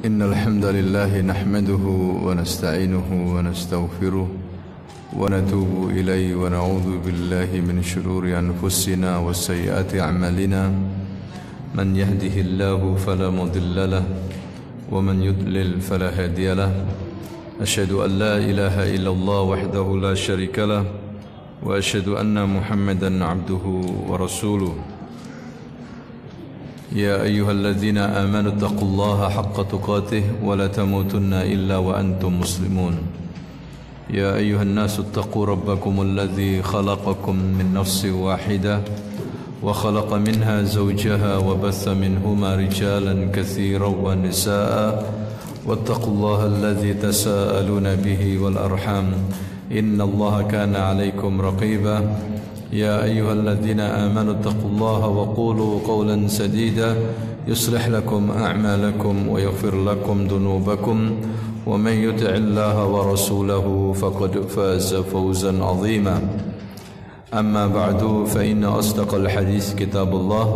إن الحمد لله نحمده ونستعينه ونستغفره ونتوب إليه ونعوذ بالله من شرور أنفسنا وسيئات أعمالنا من يهده الله فلا مضل له ومن يضلل فلا هادي له أشهد أن لا إله إلا الله وحده لا شريك له وأشهد أن محمدا عبده ورسوله يا أيها الذين آمنوا اتقوا الله حق تقاته ولا تموتن إلا وأنتم مسلمون يا أيها الناس اتقوا ربكم الذي خلقكم من نفس واحدة وخلق منها زوجها وبث منهما رجالا كثيرا ونساء واتقوا الله الذي تساءلون به والأرحام إن الله كان عليكم رقيبا يا أيها الذين آمنوا اتقوا الله وقولوا قولا سديدا يصلح لكم أعمالكم ويغفر لكم ذنوبكم ومن يطع الله ورسوله فقد فاز فوزا عظيما أما بعد فإن أصدق الحديث كتاب الله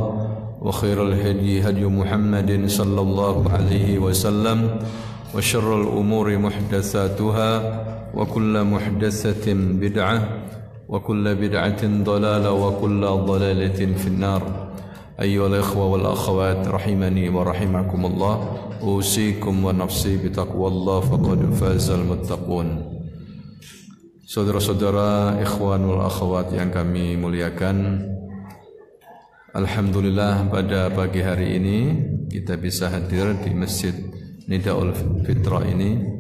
وخير الهدي هدي محمد صلى الله عليه وسلم وشر الأمور محدثاتها وكل محدثة بدعة وكل بدعة ضلالة وكل ضلالة في النار أيها الإخوة والأخوات رحمني ورحمكم الله أوصيكم ونفسي بتقوى الله فقد فاز المتقون. Saudara-saudara ikhwan wal akhwat yang kami muliakan, alhamdulillah pada pagi hari ini kita bisa hadir di Masjid Nidaul Fitrah ini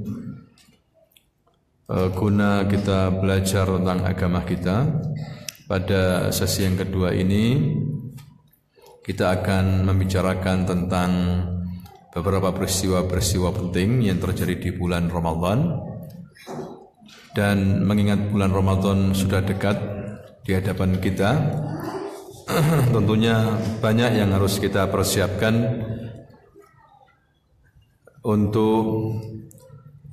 guna kita belajar tentang agama kita. Pada sesi yang kedua ini kita akan membicarakan tentang beberapa peristiwa-peristiwa penting yang terjadi di bulan Ramadan. Dan mengingat bulan Ramadan sudah dekat di hadapan kita, tentunya banyak yang harus kita persiapkan untuk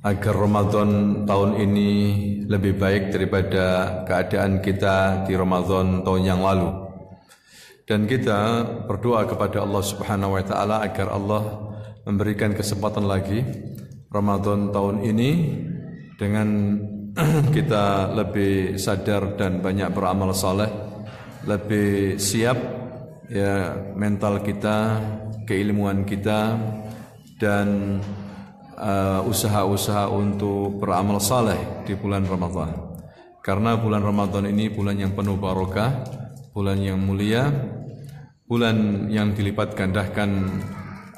agar Ramadan tahun ini lebih baik daripada keadaan kita di Ramadan tahun yang lalu. Dan kita berdoa kepada Allah Subhanahu wa taala agar Allah memberikan kesempatan lagi Ramadan tahun ini dengan kita lebih sadar dan banyak beramal saleh, lebih siap ya mental kita, keilmuan kita dan usaha-usaha untuk beramal saleh di bulan Ramadan. Karena bulan Ramadan ini bulan yang penuh barokah, bulan yang mulia, bulan yang dilipat gandakan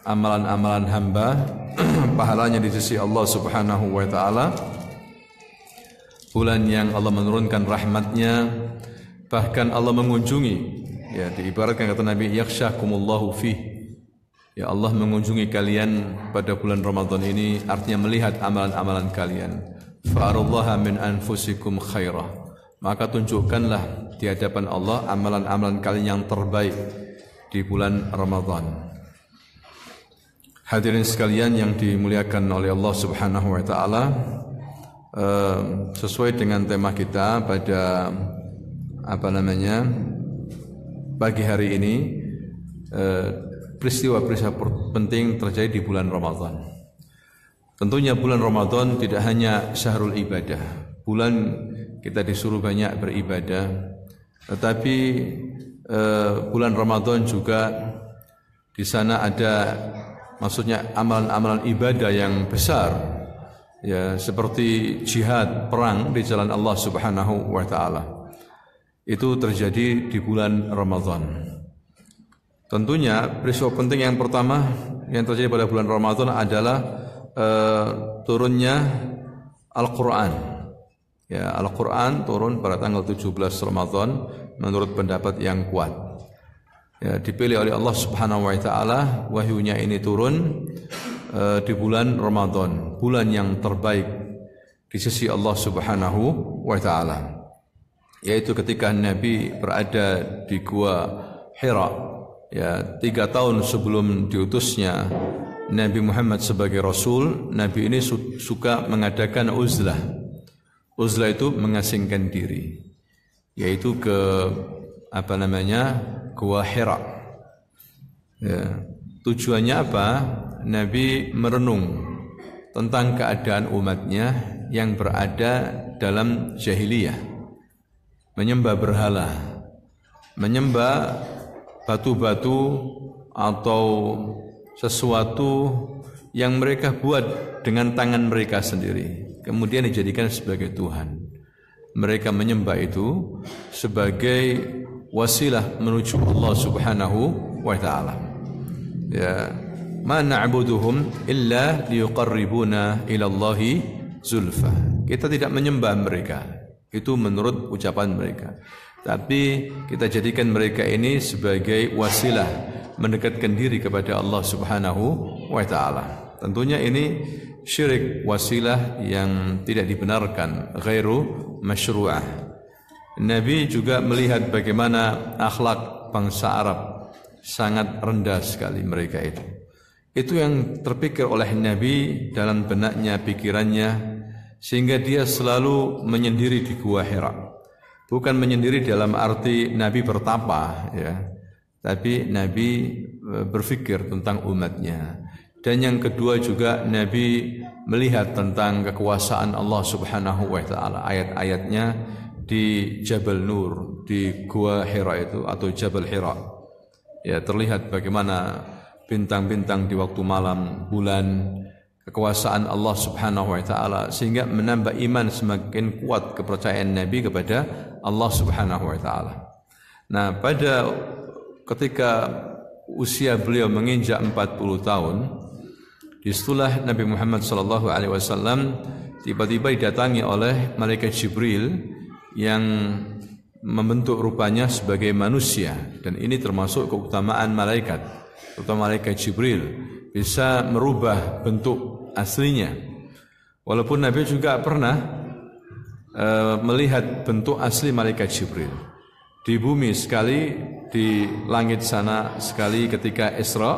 amalan-amalan hamba, pahalanya di sisi Allah Subhanahu wa taala. Bulan yang Allah menurunkan rahmatnya, bahkan Allah mengunjungi, ya diibaratkan kata Nabi, yakhsyakumullahu fih. Ya Allah mengunjungi kalian pada bulan Ramadan ini, artinya melihat amalan-amalan kalian. Fa'arullaha min anfusikum khairah. Maka tunjukkanlah di hadapan Allah amalan-amalan kalian yang terbaik di bulan Ramadan. Hadirin sekalian yang dimuliakan oleh Allah Subhanahu wa taala, sesuai dengan tema kita pada pagi hari ini, peristiwa-peristiwa penting terjadi di bulan Ramadan. Tentunya bulan Ramadan tidak hanya syahrul ibadah, bulan kita disuruh banyak beribadah, tetapi bulan Ramadan juga di sana ada maksudnya amalan-amalan ibadah yang besar. Ya, seperti jihad, perang di jalan Allah Subhanahu wa taala. Itu terjadi di bulan Ramadan. Tentunya peristiwa penting yang pertama yang terjadi pada bulan Ramadan adalah turunnya Al-Qur'an. Ya, Al-Qur'an turun pada tanggal 17 Ramadan menurut pendapat yang kuat. Ya, dipilih oleh Allah Subhanahu wa taala, wahyunya ini turun di bulan Ramadan, bulan yang terbaik di sisi Allah Subhanahu wa taala. Yaitu ketika Nabi berada di Gua Hira, ya 3 tahun sebelum diutusnya Nabi Muhammad sebagai Rasul, Nabi ini suka mengadakan uzlah. Uzlah itu mengasingkan diri, yaitu ke Gua Hira. Ya, tujuannya apa? Nabi merenung tentang keadaan umatnya yang berada dalam jahiliyah, menyembah berhala, menyembah batu-batu atau sesuatu yang mereka buat dengan tangan mereka sendiri, kemudian dijadikan sebagai Tuhan. Mereka menyembah itu sebagai wasilah menuju Allah Subhanahu wa ta'ala. Ya, ma na'buduhum illa liyuqarribuna ila Allahi zulfa. Kita tidak menyembah mereka, itu menurut ucapan mereka, tapi kita jadikan mereka ini sebagai wasilah mendekatkan diri kepada Allah Subhanahu wa ta'ala. Tentunya ini syirik wasilah yang tidak dibenarkan, ghairu masyru'ah. Nabi juga melihat bagaimana akhlak bangsa Arab sangat rendah sekali mereka itu. Itu yang terpikir oleh Nabi dalam benaknya, pikirannya, sehingga dia selalu menyendiri di Gua Hira. Bukan menyendiri dalam arti Nabi bertapa, ya, tapi Nabi berfikir tentang umatnya. Dan yang kedua juga Nabi melihat tentang kekuasaan Allah Subhanahu wa ta'ala. Ayat-ayatnya di Jabal Nur, di Gua Hira itu atau Jabal Hira. Ya, terlihat bagaimana bintang-bintang di waktu malam, bulan, kekuasaan Allah Subhanahu wa ta'ala, sehingga menambah iman semakin kuat kepercayaan Nabi kepada Allah Subhanahu wa ta'ala. Nah, pada ketika usia beliau menginjak 40 tahun, disitulah Nabi Muhammad SAW tiba-tiba didatangi oleh malaikat Jibril yang membentuk rupanya sebagai manusia. Dan ini termasuk keutamaan malaikat, terutama malaikat Jibril, bisa merubah bentuk aslinya. Walaupun Nabi juga pernah melihat bentuk asli malaikat Jibril di bumi sekali, di langit sana sekali ketika Isra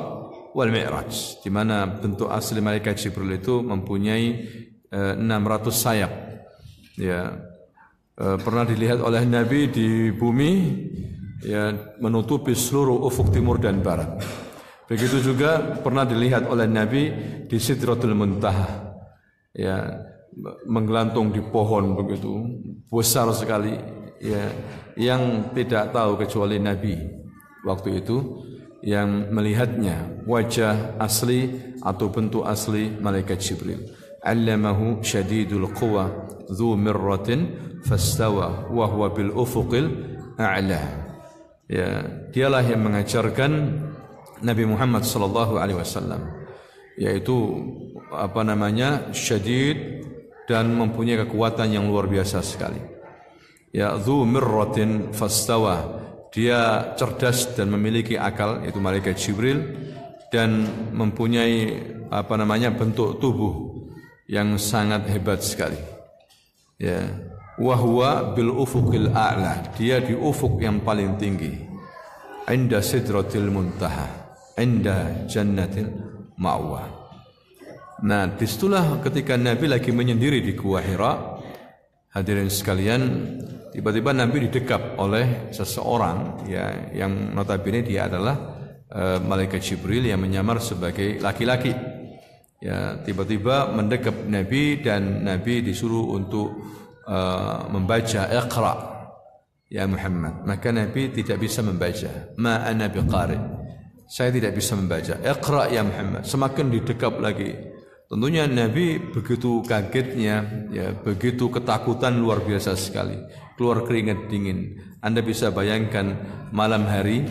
wal Mi'raj, di mana bentuk asli malaikat Jibril itu mempunyai 600 sayap. Ya, pernah dilihat oleh Nabi di bumi, ya, menutupi seluruh ufuk timur dan barat. Begitu juga pernah dilihat oleh Nabi di Sidratul Muntaha, ya, menggelantung di pohon begitu besar sekali, ya, yang tidak tahu kecuali Nabi waktu itu yang melihatnya, wajah asli atau bentuk asli malaikat Jibril. Allamahu syadidul quwa dzu mirratin fastawa wa huwa bil ufuqil a'la. Ya, dialah yang mengajarkan Nabi Muhammad sallallahu alaihi wasallam, yaitu syadid dan mempunyai kekuatan yang luar biasa sekali. Ya, dzu mirratin fastawa, dia cerdas dan memiliki akal, yaitu malaikat Jibril, dan mempunyai bentuk tubuh yang sangat hebat sekali. Ya, wa huwa bil ufuqil a'la, dia di ufuk yang paling tinggi. Inda sidratil muntaha, inda jannatil ma'wa. Nah, disitulah ketika Nabi lagi menyendiri di Gua Hira, hadirin sekalian, tiba-tiba Nabi didekap oleh seseorang, ya, yang notabene dia adalah malaikat Jibril yang menyamar sebagai laki-laki. Ya, tiba-tiba mendekap Nabi dan Nabi disuruh untuk membaca Iqra ya Muhammad. Maka Nabi tidak bisa membaca. Ma ana biqari, saya tidak bisa membaca. Iqra ya Muhammad. Semakin didekap lagi. Tentunya Nabi begitu kagetnya, ya, begitu ketakutan luar biasa sekali. Keluar keringat dingin. Anda bisa bayangkan malam hari,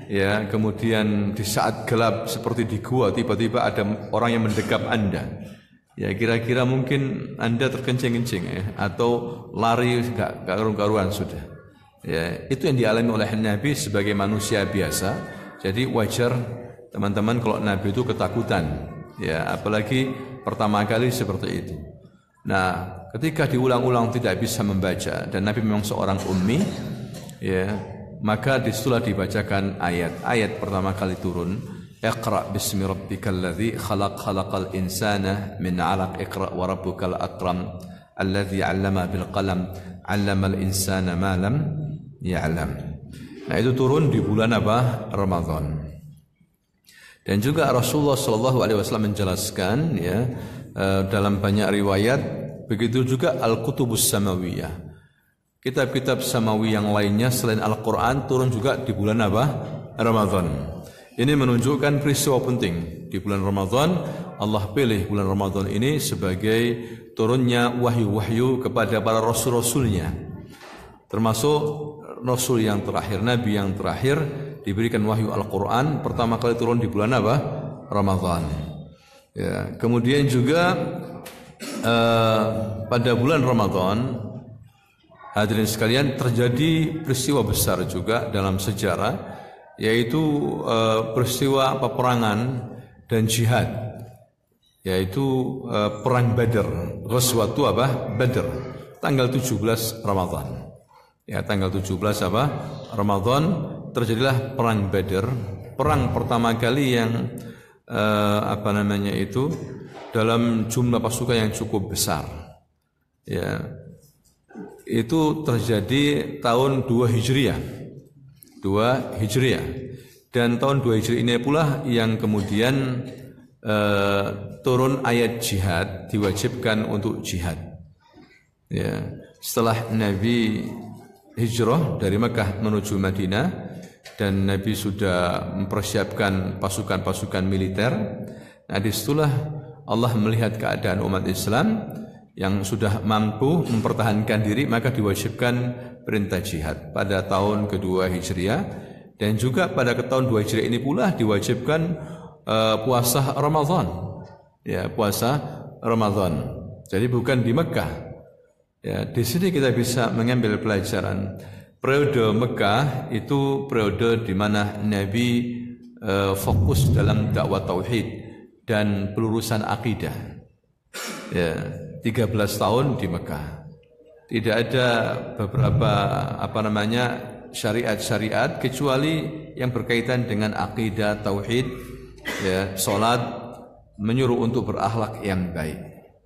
ya, kemudian di saat gelap seperti di gua, tiba-tiba ada orang yang mendekap Anda. Ya, kira-kira mungkin Anda terkencing-kencing, ya, atau lari gak karu-karuan sudah. Ya, itu yang dialami oleh Nabi sebagai manusia biasa. Jadi wajar teman-teman kalau Nabi itu ketakutan. Ya, apalagi pertama kali seperti itu. Nah, ketika diulang-ulang tidak bisa membaca dan Nabi memang seorang ummi, ya, maka disitulah dibacakan ayat pertama kali turun. Iqra bismi rabbikal ladzi khalaq, khalaqal insana min 'alaq, iqra wa rabbukal akram alladzi 'allama bil qalam 'allamal insana ma lam ya'lam. Nah, itu turun di bulan apa? Ramadan. Dan juga Rasulullah Shallallahu Alaihi Wasallam menjelaskan ya dalam banyak riwayat, begitu juga Al-Kutubus Samawiyah, kitab-kitab samawi yang lainnya selain Al-Quran turun juga di bulan apa? Ramadan. Ini menunjukkan peristiwa penting di bulan Ramadan. Allah pilih bulan Ramadan ini sebagai turunnya wahyu-wahyu kepada para rasul-rasulnya, termasuk Rasul yang terakhir, Nabi yang terakhir diberikan wahyu Al-Quran pertama kali turun di bulan apa? Ramadan. Ya, kemudian juga pada bulan Ramadan, hadirin sekalian, terjadi peristiwa besar juga dalam sejarah, yaitu peristiwa peperangan dan jihad, yaitu perang Badr, Ghazwatu apa? Badr, tanggal 17 Ramadan. Ya, tanggal 17 apa? Ramadan terjadilah perang Badr, perang pertama kali yang dalam jumlah pasukan yang cukup besar. Ya, itu terjadi tahun 2 Hijriah. 2 Hijriah. Dan tahun 2 Hijriah ini pula yang kemudian turun ayat jihad, diwajibkan untuk jihad. Ya, setelah Nabi hijrah dari Mekah menuju Madinah dan Nabi sudah mempersiapkan pasukan-pasukan militer. Nah, disitulah Allah melihat keadaan umat Islam yang sudah mampu mempertahankan diri, maka diwajibkan perintah jihad pada tahun kedua Hijriah. Dan juga pada tahun 2 Hijriah ini pula diwajibkan puasa Ramadan. Ya, puasa Ramadan. Jadi bukan di Mekah. Ya, di sini kita bisa mengambil pelajaran. Periode Mekah itu periode di mana Nabi fokus dalam dakwah tauhid dan pelurusan akidah. Ya, 13 tahun di Mekah. Tidak ada beberapa syariat-syariat kecuali yang berkaitan dengan akidah tauhid, ya, salat, menyuruh untuk berakhlak yang baik.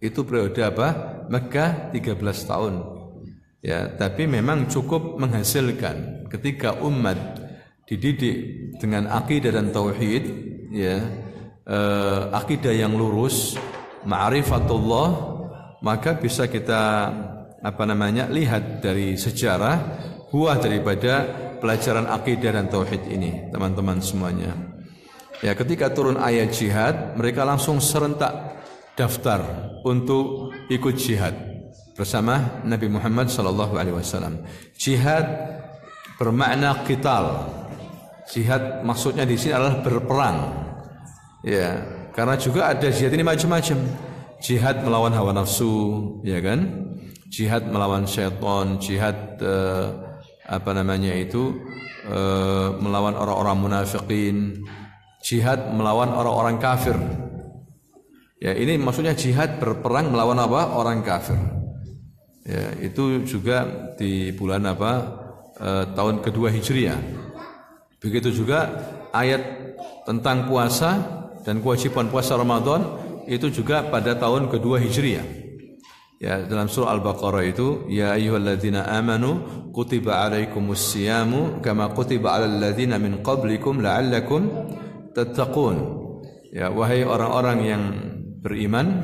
Itu periode apa? Mekah 13 tahun. Ya, tapi memang cukup menghasilkan ketika umat dididik dengan akidah dan tauhid, ya, akidah yang lurus, ma'rifatullah, maka bisa kita lihat dari sejarah buah daripada pelajaran akidah dan tauhid ini, teman-teman semuanya. Ya, ketika turun ayat jihad, mereka langsung serentak daftar untuk ikut jihad bersama Nabi Muhammad sallallahu alaihi wasallam. Jihad bermakna qital. Jihad maksudnya di sini adalah berperang. Ya, karena juga ada jihad ini macam-macam. Jihad melawan hawa nafsu, ya kan? Jihad melawan syaitan, jihad melawan orang-orang munafikin, jihad melawan orang-orang kafir. Ya, ini maksudnya jihad berperang melawan apa? Orang kafir. Ya, itu juga di bulan tahun kedua Hijriah. Begitu juga ayat tentang puasa dan kewajiban puasa Ramadan itu juga pada tahun kedua Hijriah. Ya, dalam surah Al-Baqarah itu, ya ayyuhalladzina amanu kutiba alaikumus siyamu kama kutiba alal ladzina min qablikum la'allakum tattaqun. Ya, wahai orang-orang yang beriman,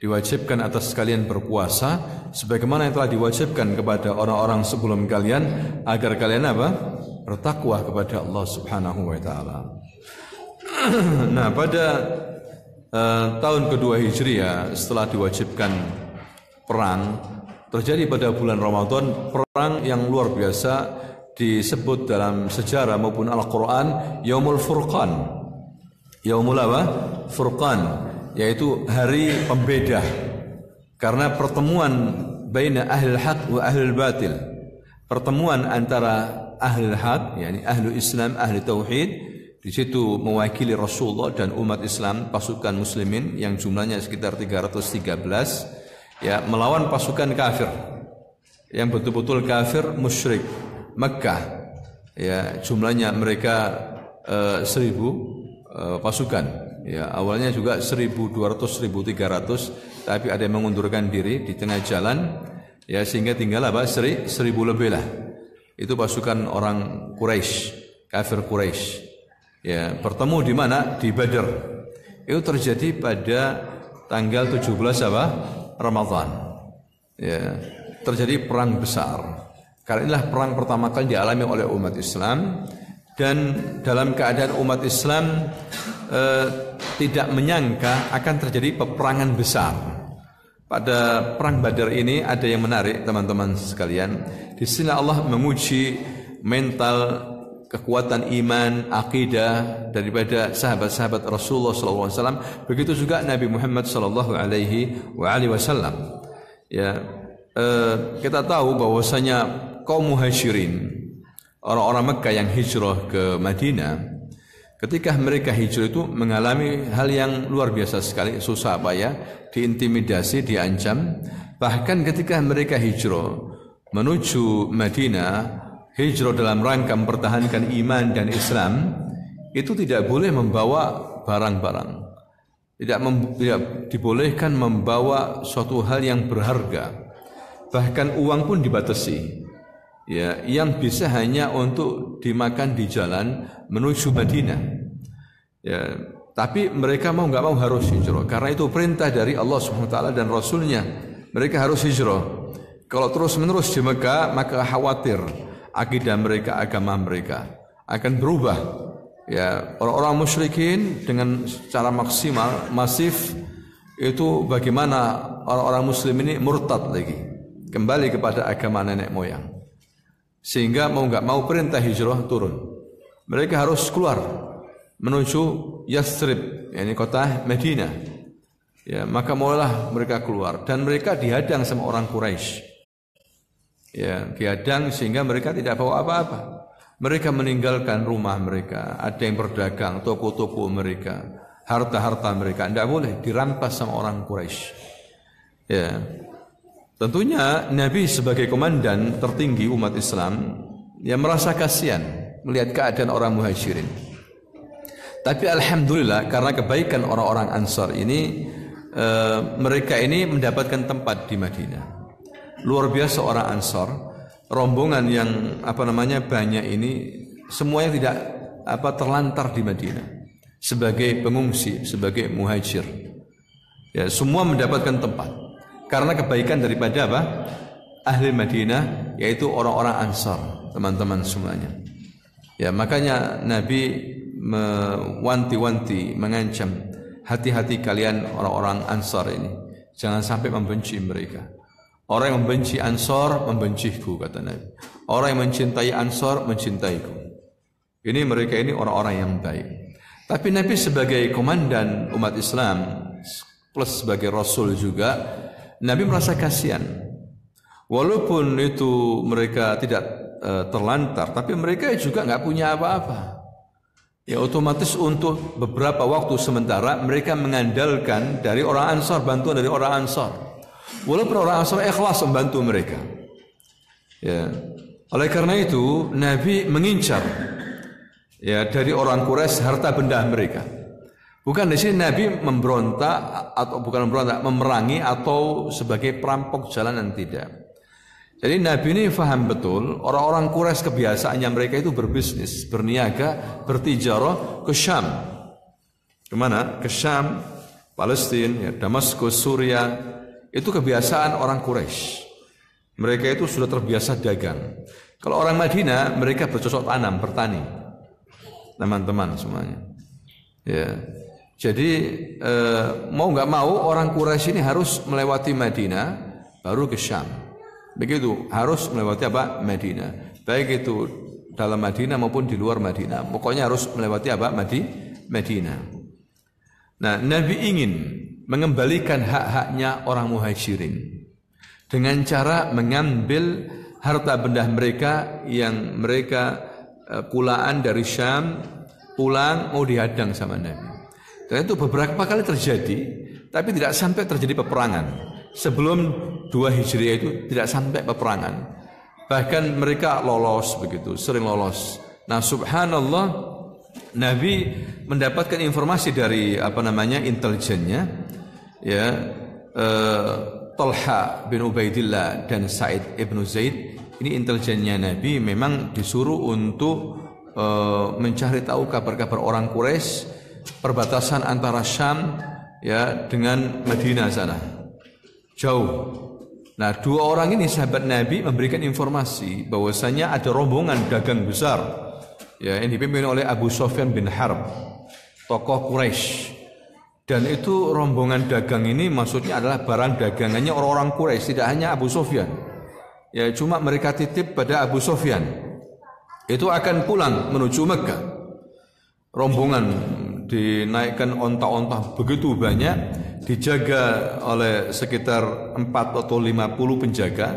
diwajibkan atas kalian berpuasa sebagaimana yang telah diwajibkan kepada orang-orang sebelum kalian agar kalian bertakwa kepada Allah Subhanahu wa taala. Nah, pada tahun kedua Hijriah setelah diwajibkan perang, terjadi pada bulan Ramadan perang yang luar biasa, disebut dalam sejarah maupun Al-Quran Yaumul Furqan. Yaumul Furqan, yaitu hari pembeda, karena pertemuan baina ahlul haq wa ahlul batil, pertemuan antara ahlul haq, yakni ahlul Islam, ahli tauhid, di situ mewakili Rasulullah dan umat Islam, pasukan muslimin yang jumlahnya sekitar 313, ya, melawan pasukan kafir yang betul-betul kafir musyrik Mekah, ya, jumlahnya mereka 1000 pasukan. Ya, awalnya juga 1200, 1300, tapi ada yang mengundurkan diri di tengah jalan, ya, sehingga tinggal 1000 lebih lah. Itu pasukan orang Quraisy, kafir Quraisy. Ya, bertemu di mana? Di Badar. Itu terjadi pada tanggal 17 apa? Ramadan. Ya, terjadi perang besar. Karena inilah perang pertama kali dialami oleh umat Islam, dan dalam keadaan umat Islam tidak menyangka akan terjadi peperangan besar. Pada perang Badar ini ada yang menarik teman-teman sekalian. Di sini Allah menguji mental, kekuatan iman, akidah daripada sahabat-sahabat Rasulullah SAW. Begitu juga Nabi Muhammad SAW. Ya, kita tahu bahwasanya kaum muhajirin, orang-orang Mekah yang hijrah ke Madinah, ketika mereka hijrah itu mengalami hal yang luar biasa sekali, susah payah, diintimidasi, diancam. Bahkan ketika mereka hijrah menuju Madinah, hijrah dalam rangka mempertahankan iman dan Islam, itu tidak boleh membawa barang-barang, tidak dibolehkan membawa suatu hal yang berharga, bahkan uang pun dibatasi. Ya, yang bisa hanya untuk dimakan di jalan menuju Madinah. Ya, tapi mereka mau nggak mau harus hijrah, karena itu perintah dari Allah SWT dan Rasulnya. Mereka harus hijrah. Kalau terus menerus di Mekah, maka khawatir akidah mereka, agama mereka akan berubah. Ya, orang-orang musyrikin dengan secara maksimal, masif, itu bagaimana orang-orang muslim ini murtad lagi, kembali kepada agama nenek moyang. Sehingga mau nggak mau perintah hijrah turun. Mereka harus keluar menuju Yathrib, yakni kota Madinah. Ya, maka mulailah mereka keluar, dan mereka dihadang sama orang Quraisy. Ya, dihadang sehingga mereka tidak bawa apa-apa. Mereka meninggalkan rumah mereka, ada yang berdagang, toko-toko mereka, harta-harta mereka tidak boleh dirampas sama orang Quraisy. Ya. Tentunya Nabi sebagai komandan tertinggi umat Islam yang merasa kasihan melihat keadaan orang muhajirin. Tapi alhamdulillah karena kebaikan orang-orang Ansar ini, mereka ini mendapatkan tempat di Madinah. Luar biasa orang Ansar, rombongan yang banyak ini semuanya tidak terlantar di Madinah sebagai pengungsi, sebagai muhajir. Ya, semua mendapatkan tempat. Karena kebaikan daripada ahli Madinah, yaitu orang-orang Ansar, teman-teman semuanya. Ya, makanya Nabi mewanti-wanti, mengancam, hati-hati kalian orang-orang Ansar ini, jangan sampai membenci mereka. Orang yang membenci Ansar membenciku, kata Nabi. Orang yang mencintai Ansar mencintaiku. Ini mereka ini orang-orang yang baik. Tapi Nabi sebagai komandan umat Islam plus sebagai Rasul juga, Nabi merasa kasihan. Walaupun itu mereka tidak terlantar, tapi mereka juga nggak punya apa-apa. Ya, otomatis untuk beberapa waktu sementara mereka mengandalkan dari orang Ansar, bantuan dari orang Ansar. Walaupun orang Ansar ikhlas membantu mereka. Ya, oleh karena itu Nabi mengincar ya dari orang Quraisy harta benda mereka. Bukan di sini Nabi memberontak atau bukan memberontak, memerangi atau sebagai perampok jalanan, tidak. Jadi Nabi ini faham betul orang-orang Quraisy kebiasaannya mereka itu berbisnis, berniaga, bertijarah ke Syam. Kemana? Ke Syam, Palestina, ya, Damaskus, Suria. Itu kebiasaan orang Quraisy. Mereka itu sudah terbiasa dagang. Kalau orang Madinah mereka bercocok tanam, bertani. Teman-teman semuanya. Ya. Jadi mau nggak mau orang Quraisy ini harus melewati Madinah baru ke Syam. Begitu, harus melewati Madinah. Baik itu dalam Madinah maupun di luar Madinah. Pokoknya harus melewati Madinah. Nah, Nabi ingin mengembalikan hak-haknya orang muhajirin dengan cara mengambil harta benda mereka yang mereka pulaan dari Syam, pulang mau dihadang sama Nabi. Dan itu beberapa kali terjadi, tapi tidak sampai terjadi peperangan. Sebelum 2 Hijriah itu tidak sampai peperangan. Bahkan mereka lolos begitu, sering lolos. Nah, subhanallah, Nabi mendapatkan informasi dari intelijennya, ya, Talha bin Ubaidillah dan Sa'id ibn Zaid. Ini intelijennya Nabi memang disuruh untuk mencari tahu kabar-kabar orang Quraisy perbatasan antara Syam ya dengan Madinah sana. Jauh. Nah, dua orang ini sahabat Nabi memberikan informasi bahwasanya ada rombongan dagang besar ya yang dipimpin oleh Abu Sufyan bin Harb, tokoh Quraisy. Dan itu rombongan dagang ini maksudnya adalah barang dagangannya orang-orang Quraisy, tidak hanya Abu Sufyan. Ya, cuma mereka titip pada Abu Sufyan. Itu akan pulang menuju Mekah. Rombongan dinaikkan onta-onta begitu banyak, dijaga oleh sekitar 4 atau 50 penjaga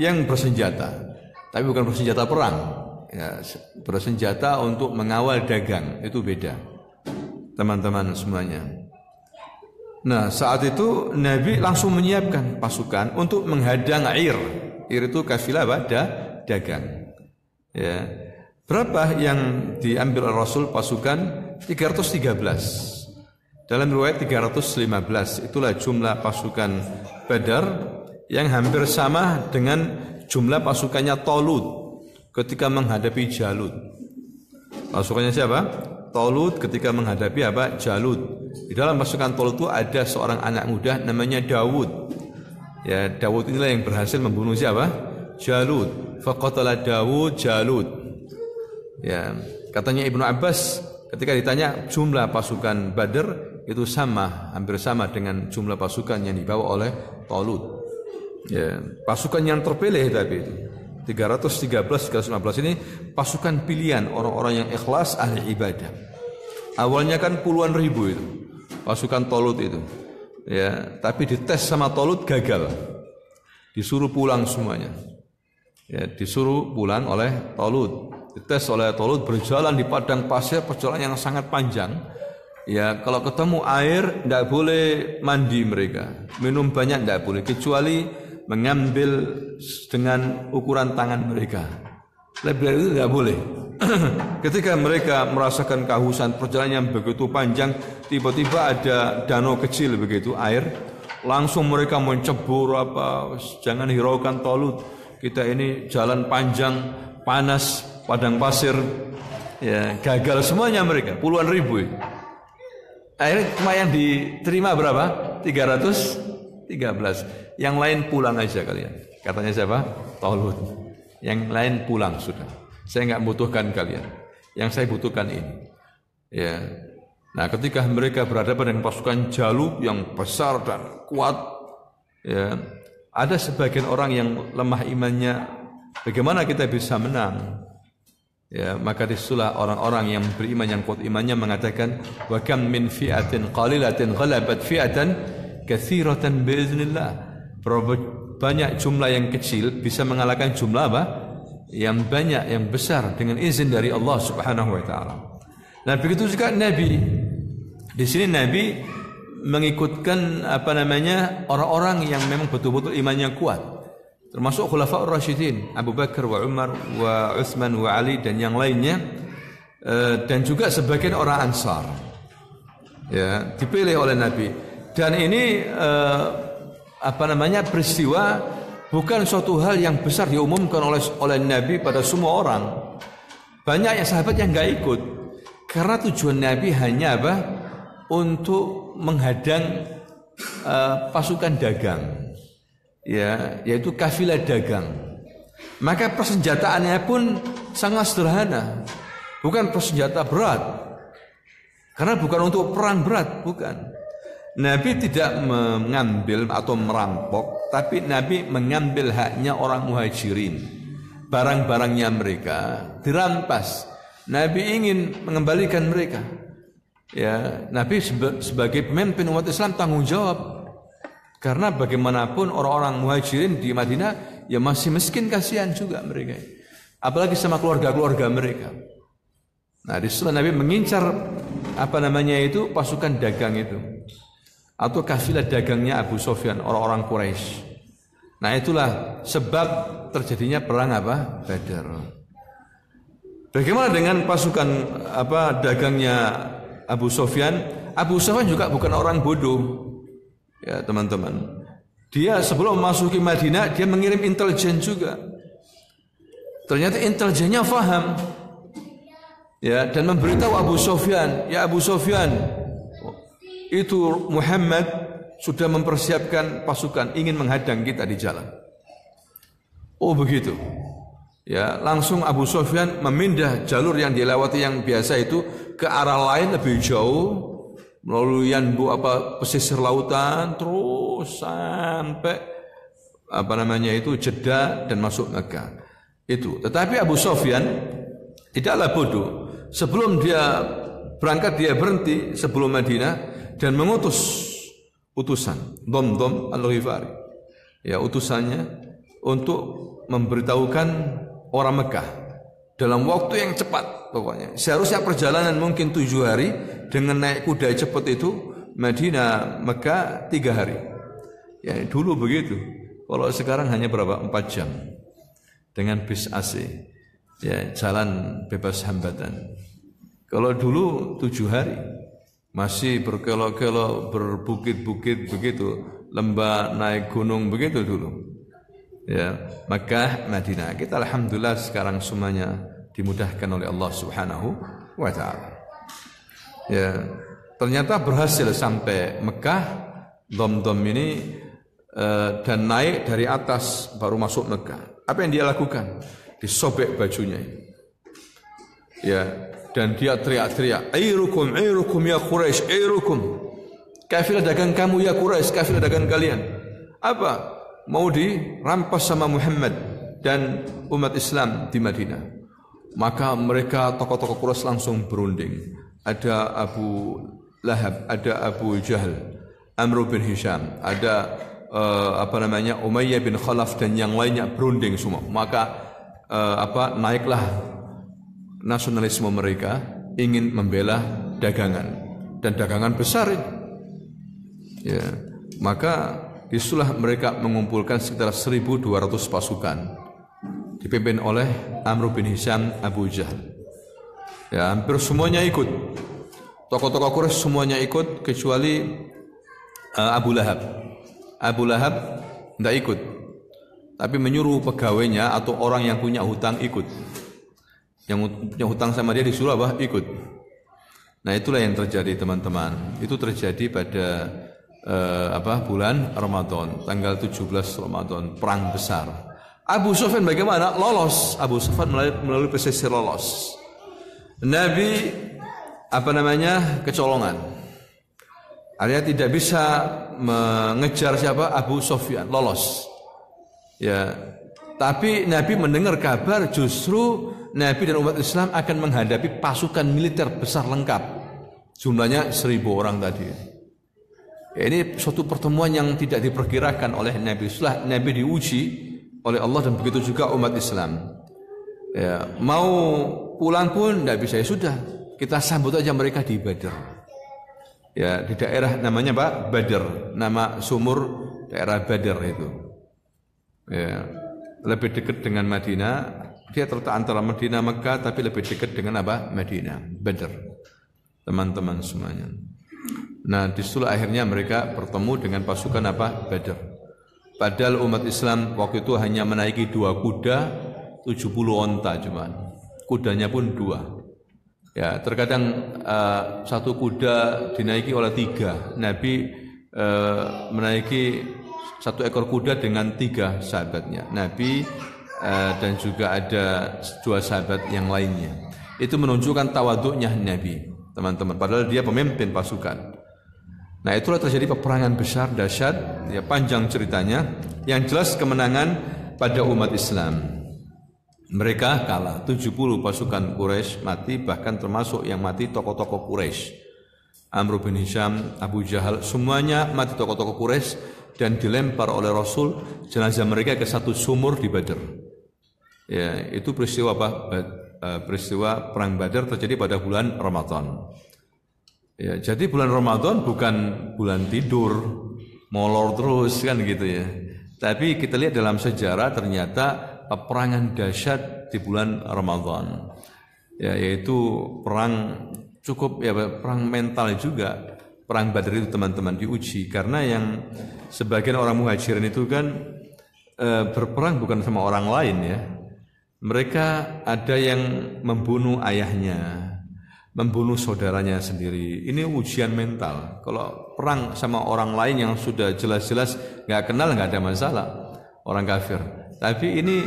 yang bersenjata, tapi bukan bersenjata perang ya, bersenjata untuk mengawal dagang. Itu beda teman-teman semuanya. Nah, saat itu Nabi langsung menyiapkan pasukan untuk menghadang Ir itu kafilah dagang ya. Berapa yang diambil oleh Rasul pasukan? 313. Dalam riwayat 315. Itulah jumlah pasukan Badar yang hampir sama dengan jumlah pasukannya Talut ketika menghadapi Jalut. Pasukannya siapa? Talut ketika menghadapi apa? Jalut. Di dalam pasukan Talut itu ada seorang anak muda namanya Dawud. Ya, Dawud inilah yang berhasil membunuh siapa? Jalut. Faqatala Dawud Jalut. Ya, katanya Ibnu Abbas ketika ditanya jumlah pasukan Badr itu sama, hampir sama dengan jumlah pasukan yang dibawa oleh Talut. Ya, pasukan yang terpilih tapi itu 313-315 ini pasukan pilihan orang-orang yang ikhlas ahli ibadah. Awalnya kan puluhan ribu itu pasukan Talut itu. Ya, tapi dites sama Talut gagal. Disuruh pulang semuanya. Ya, disuruh pulang oleh Talut. Dites oleh Talut, berjalan di padang pasir, perjalanan yang sangat panjang. Ya, kalau ketemu air tidak boleh mandi mereka, minum banyak tidak boleh, kecuali mengambil dengan ukuran tangan mereka. Lebih dari itu tidak boleh. Ketika mereka merasakan kehausan, perjalanan yang begitu panjang, tiba-tiba ada danau kecil begitu air, langsung mereka mencebur apa, jangan hiraukan Talut. Kita ini jalan panjang, panas, padang pasir, ya gagal semuanya mereka, puluhan ribu. Akhirnya cuma yang diterima berapa? 313. Yang lain pulang aja kalian. Katanya siapa? Talut. Yang lain pulang sudah. Saya nggak butuhkan kalian. Yang saya butuhkan ini. Ya. Nah, ketika mereka berhadapan dengan pasukan Jalut yang besar dan kuat, ya, ada sebagian orang yang lemah imannya. Bagaimana kita bisa menang? Ya, maka disitulah orang-orang yang beriman yang kuat imannya mengatakan wa kam min fi'atin qalilatin ghalabat fi'atan katsiratan biiznillah. Berapa banyak jumlah yang kecil bisa mengalahkan jumlah apa? Yang banyak, yang besar dengan izin dari Allah Subhanahu wa taala. Nah, begitu juga Nabi. Di sini Nabi mengikutkan orang-orang yang memang betul-betul imannya kuat. Termasuk Khulafaur Rasyidin, Abu Bakar wa Umar wa Utsman wa Ali dan yang lainnya, dan juga sebagian orang Ansar. Ya, dipilih oleh Nabi. Dan ini peristiwa bukan suatu hal yang besar diumumkan oleh Nabi pada semua orang. Banyak yang sahabat yang enggak ikut karena tujuan Nabi hanya untuk menghadang pasukan dagang. Ya, yaitu kafilah dagang. Maka persenjataannya pun sangat sederhana. Bukan persenjata berat. Karena bukan untuk perang berat, bukan. Nabi tidak mengambil atau merampok, tapi Nabi mengambil haknya orang muhajirin. Barang-barangnya mereka dirampas. Nabi ingin mengembalikan mereka. Ya, Nabi sebagai pemimpin umat Islam tanggung jawab. Karena bagaimanapun orang-orang muhajirin di Madinah ya masih miskin, kasihan juga mereka. Apalagi sama keluarga-keluarga mereka. Nah, di situ Nabi mengincar pasukan dagang itu atau kafilah dagangnya Abu Sufyan, orang-orang Quraisy. Nah, itulah sebab terjadinya perang Badar. Bagaimana dengan pasukan dagangnya Abu Sufyan? Abu Sufyan juga bukan orang bodoh. Ya, teman-teman. Dia sebelum memasuki Madinah, dia mengirim intelijen juga. Ternyata intelijennya faham Ya, dan memberitahu Abu Sufyan, ya Abu Sufyan, itu Muhammad sudah mempersiapkan pasukan ingin menghadang kita di jalan. Oh begitu. Ya, langsung Abu Sufyan memindah jalur yang dilewati yang biasa itu ke arah lain lebih jauh melalui pesisir lautan terus sampai Jeddah dan masuk Mekah. Itu. Tetapi Abu Sufyan tidaklah bodoh. Sebelum dia berangkat dia berhenti sebelum Madinah dan mengutus utusan Dhamdham Al-Ghifari. Ya, utusannya untuk memberitahukan orang Mekah dalam waktu yang cepat pokoknya. Seharusnya perjalanan mungkin 7 hari dengan naik kuda cepat itu Madinah Mekah 3 hari. Ya, dulu begitu. Kalau sekarang hanya berapa? 4 jam dengan bis AC. Ya, jalan bebas hambatan. Kalau dulu 7 hari masih berkelok-kelok, berbukit-bukit begitu, lembah naik gunung begitu dulu. Ya, Makkah, Madinah. Kita alhamdulillah sekarang semuanya dimudahkan oleh Allah Subhanahu wa taala. Ya, ternyata berhasil sampai Mekah, Dhamdham ini dan naik dari atas baru masuk Mekah. Apa yang dia lakukan? Disobek bajunya. Ya, dan dia teriak-teriak, "Airukum, airukum ya Quraisy, airukum." Kafilah dagang kamu ya Quraisy, kafilah dagang kalian. Apa? Mau dirampas sama Muhammad dan umat Islam di Madinah. Maka mereka tokoh-tokoh Quraisy langsung berunding. Ada Abu Lahab, ada Abu Jahal, Amr bin Hisham, ada Umayyah bin Khalaf dan yang lainnya berunding semua. Maka naiklah nasionalisme mereka ingin membela dagangan dan dagangan besar ini. Ya, maka disulah mereka mengumpulkan sekitar 1.200 pasukan dipimpin oleh Amr bin Hisham, Abu Jahal. Ya, hampir semuanya ikut. Tokoh-tokoh Quraisy semuanya ikut kecuali Abu Lahab. Abu Lahab tidak ikut, tapi menyuruh pegawainya atau orang yang punya hutang ikut. Yang punya hutang sama dia disuruh ikut. Nah, itulah yang terjadi teman-teman. Itu terjadi pada bulan Ramadan, tanggal 17 Ramadan, perang besar. Abu Sufyan bagaimana? Lolos. Abu Sufyan melalui pesisir lolos. Nabi kecolongan. Artinya tidak bisa mengejar siapa? Abu Sufyan, lolos. Ya, tapi Nabi mendengar kabar justru Nabi dan umat Islam akan menghadapi pasukan militer besar lengkap. Jumlahnya 1.000 orang tadi. Ya, ini suatu pertemuan yang tidak diperkirakan oleh Nabi. Setelah Nabi diuji oleh Allah dan begitu juga umat Islam. Ya, mau pulang pun tidak bisa. Ya sudah, kita sambut aja mereka di Badr. Ya, di daerah namanya Badr, nama sumur daerah Badr itu. Ya, lebih dekat dengan Madinah. Dia terletak antara Madinah Mekah tapi lebih dekat dengan Madinah, Badr. Teman-teman semuanya. Nah, disitulah akhirnya mereka bertemu dengan pasukan Badr. Padahal umat Islam waktu itu hanya menaiki 2 kuda, 70 onta cuman. Kudanya pun 2. Ya, terkadang 1 kuda dinaiki oleh 3. Nabi menaiki 1 ekor kuda dengan 3 sahabatnya. Nabi dan juga ada 2 sahabat yang lainnya. Itu menunjukkan tawaduknya Nabi, teman-teman. Padahal dia pemimpin pasukan. Nah, itulah terjadi peperangan besar dahsyat. Ya, panjang ceritanya. Yang jelas kemenangan pada umat Islam. Mereka kalah, 70 pasukan Quraisy mati, bahkan termasuk yang mati tokoh-tokoh Quraisy. Amr bin Hisham, Abu Jahal, semuanya mati tokoh-tokoh Quraisy dan dilempar oleh Rasul jenazah mereka ke satu sumur di Badr. Ya, itu peristiwa peristiwa perang Badr terjadi pada bulan Ramadan. Ya, jadi bulan Ramadan bukan bulan tidur, molor terus kan gitu ya. Tapi kita lihat dalam sejarah ternyata peperangan dahsyat di bulan Ramadan, ya, yaitu perang perang mental juga. Perang Badar itu teman-teman diuji karena yang sebagian orang muhajirin itu kan berperang bukan sama orang lain ya. Mereka ada yang membunuh ayahnya, membunuh saudaranya sendiri. Ini ujian mental. Kalau perang sama orang lain yang sudah jelas-jelas nggak kenal, nggak ada masalah, orang kafir. Tapi ini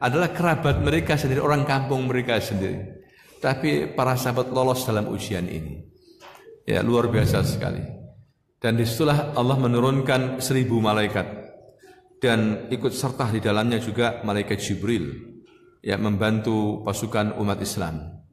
adalah kerabat mereka sendiri, orang kampung mereka sendiri. Tapi para sahabat lolos dalam ujian ini. Ya, luar biasa sekali. Dan disitulah Allah menurunkan 1000 malaikat dan ikut serta di dalamnya juga malaikat Jibril yang membantu pasukan umat Islam.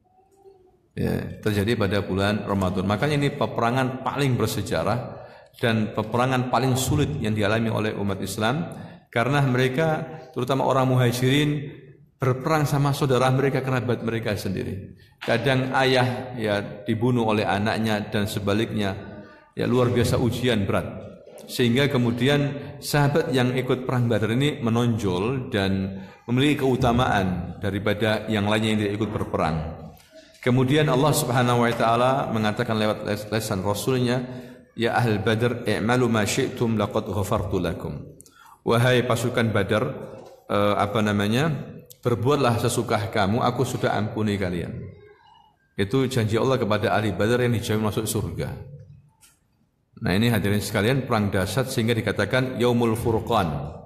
Ya, terjadi pada bulan Ramadan. Makanya ini peperangan paling bersejarah dan peperangan paling sulit yang dialami oleh umat Islam, karena mereka terutama orang muhajirin berperang sama saudara mereka, kerabat mereka sendiri. Kadang ayah ya dibunuh oleh anaknya dan sebaliknya. Ya, luar biasa ujian berat. Sehingga kemudian sahabat yang ikut perang Badar ini menonjol dan memiliki keutamaan daripada yang lainnya yang tidak ikut berperang. Kemudian Allah Subhanahu wa taala mengatakan lewat lisan Rasulnya, ya ahl Badr i'malu ma syi'tum laqad ghafartu lakum. Wahai pasukan Badar, berbuatlah sesuka kamu, aku sudah ampuni kalian. Itu janji Allah kepada ahli Badar yang dijamin masuk surga. Nah, ini hadirin sekalian, perang dahsyat sehingga dikatakan Yaumul Furqan.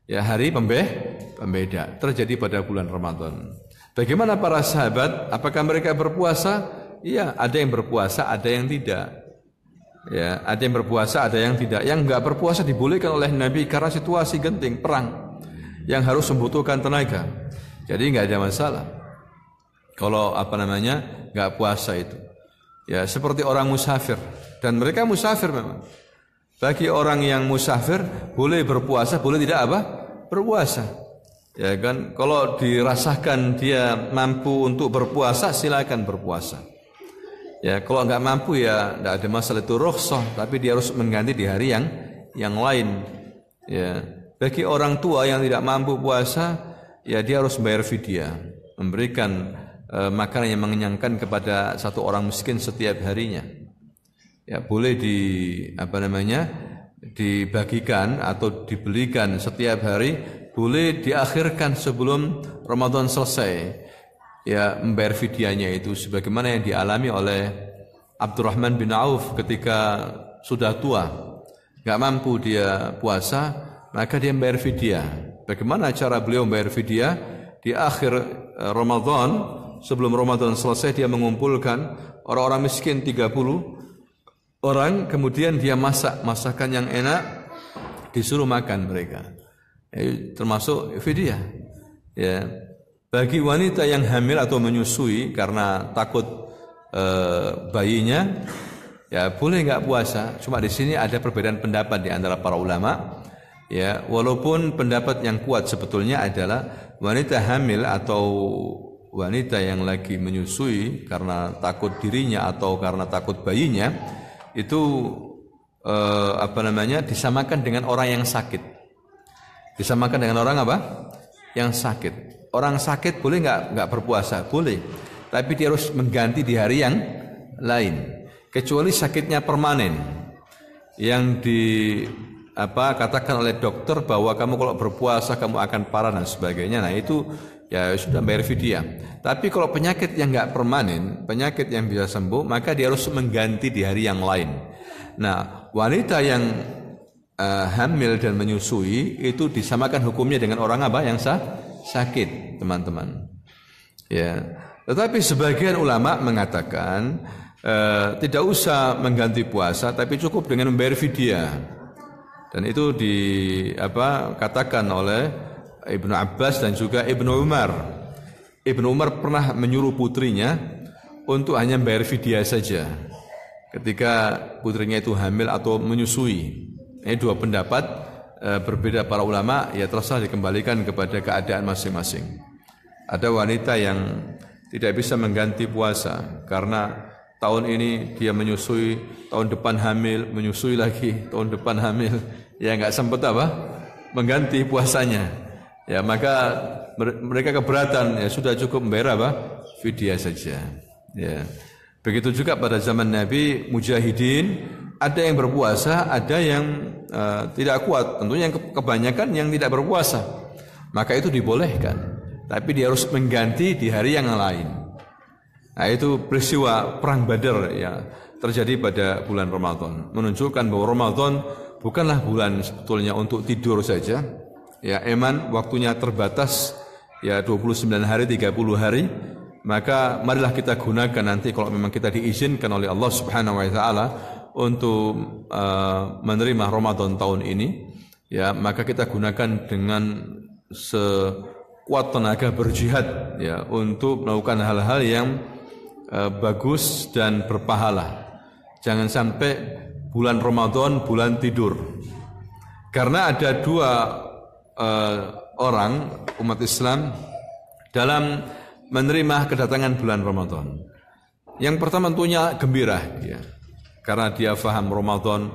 Ya, hari pembeda terjadi pada bulan Ramadan. Bagaimana para sahabat? Apakah mereka berpuasa? Iya, ada yang berpuasa, ada yang tidak. Ya, ada yang berpuasa, ada yang tidak. Yang enggak berpuasa dibolehkan oleh Nabi karena situasi genting perang yang harus membutuhkan tenaga. Jadi enggak ada masalah. Kalau enggak puasa itu. Ya, seperti orang musafir, dan mereka musafir memang. Bagi orang yang musafir boleh berpuasa, boleh tidak berpuasa. Ya kan, kalau dirasakan dia mampu untuk berpuasa, silakan berpuasa. Ya, kalau enggak mampu ya enggak ada masalah, itu rukhsah, tapi dia harus mengganti di hari yang lain. Ya, bagi orang tua yang tidak mampu puasa, ya dia harus bayar fidyah, memberikan makanan yang mengenyangkan kepada satu orang miskin setiap harinya. Ya, boleh dibagikan atau dibelikan setiap hari, boleh diakhirkan sebelum Ramadan selesai. Ya, membayar fidyahnya itu sebagaimana yang dialami oleh Abdurrahman bin Auf ketika sudah tua, enggak mampu dia puasa, maka dia membayar fidyah. Bagaimana cara beliau membayar fidyah? Di akhir Ramadan, sebelum Ramadan selesai, dia mengumpulkan orang-orang miskin 30 orang, kemudian dia masak masakan yang enak, disuruh makan mereka. Termasuk fidyah. Ya, bagi wanita yang hamil atau menyusui karena takut bayinya, ya boleh enggak puasa. Cuma di sini ada perbedaan pendapat di antara para ulama. Ya, walaupun pendapat yang kuat sebetulnya adalah wanita hamil atau wanita yang lagi menyusui karena takut dirinya atau karena takut bayinya itu disamakan dengan orang yang sakit. Disamakan dengan orang yang sakit. Orang sakit boleh enggak berpuasa? Boleh. Tapi dia harus mengganti di hari yang lain. Kecuali sakitnya permanen. Yang katakan oleh dokter bahwa kamu kalau berpuasa kamu akan parah dan sebagainya. Nah, itu ya sudah bayar fidyah. Tapi kalau penyakit yang enggak permanen, penyakit yang bisa sembuh, maka dia harus mengganti di hari yang lain. Nah, wanita yang hamil dan menyusui itu disamakan hukumnya dengan orang yang sakit, teman-teman. Ya, tetapi sebagian ulama mengatakan tidak usah mengganti puasa, tapi cukup dengan membayar fidyah. Dan itu katakan oleh Ibnu Abbas dan juga Ibnu Umar. Ibnu Umar pernah menyuruh putrinya untuk hanya membayar fidyah saja ketika putrinya itu hamil atau menyusui. Ini dua pendapat berbeda para ulama, ya terserah dikembalikan kepada keadaan masing-masing. Ada wanita yang tidak bisa mengganti puasa karena tahun ini dia menyusui, tahun depan hamil, menyusui lagi, tahun depan hamil, ya enggak sempat mengganti puasanya. Ya, maka mereka keberatan, ya sudah cukup membayar fidyah saja. Ya. Begitu juga pada zaman Nabi, mujahidin ada yang berpuasa, ada yang tidak kuat. Tentunya yang kebanyakan yang tidak berpuasa. Maka itu dibolehkan. Tapi dia harus mengganti di hari yang lain. Nah, itu peristiwa perang Badar ya terjadi pada bulan Ramadan, menunjukkan bahwa Ramadan bukanlah bulan sebetulnya untuk tidur saja. Ya, emang waktunya terbatas ya 29 hari, 30 hari. Maka marilah kita gunakan nanti kalau memang kita diizinkan oleh Allah Subhanahu wa taala untuk menerima Ramadan tahun ini, ya maka kita gunakan dengan sekuat tenaga berjihad ya untuk melakukan hal-hal yang bagus dan berpahala. Jangan sampai bulan Ramadan bulan tidur. Karena ada dua orang umat Islam dalam menerima kedatangan bulan Ramadan. Yang pertama tentunya gembira ya. Karena dia faham Ramadan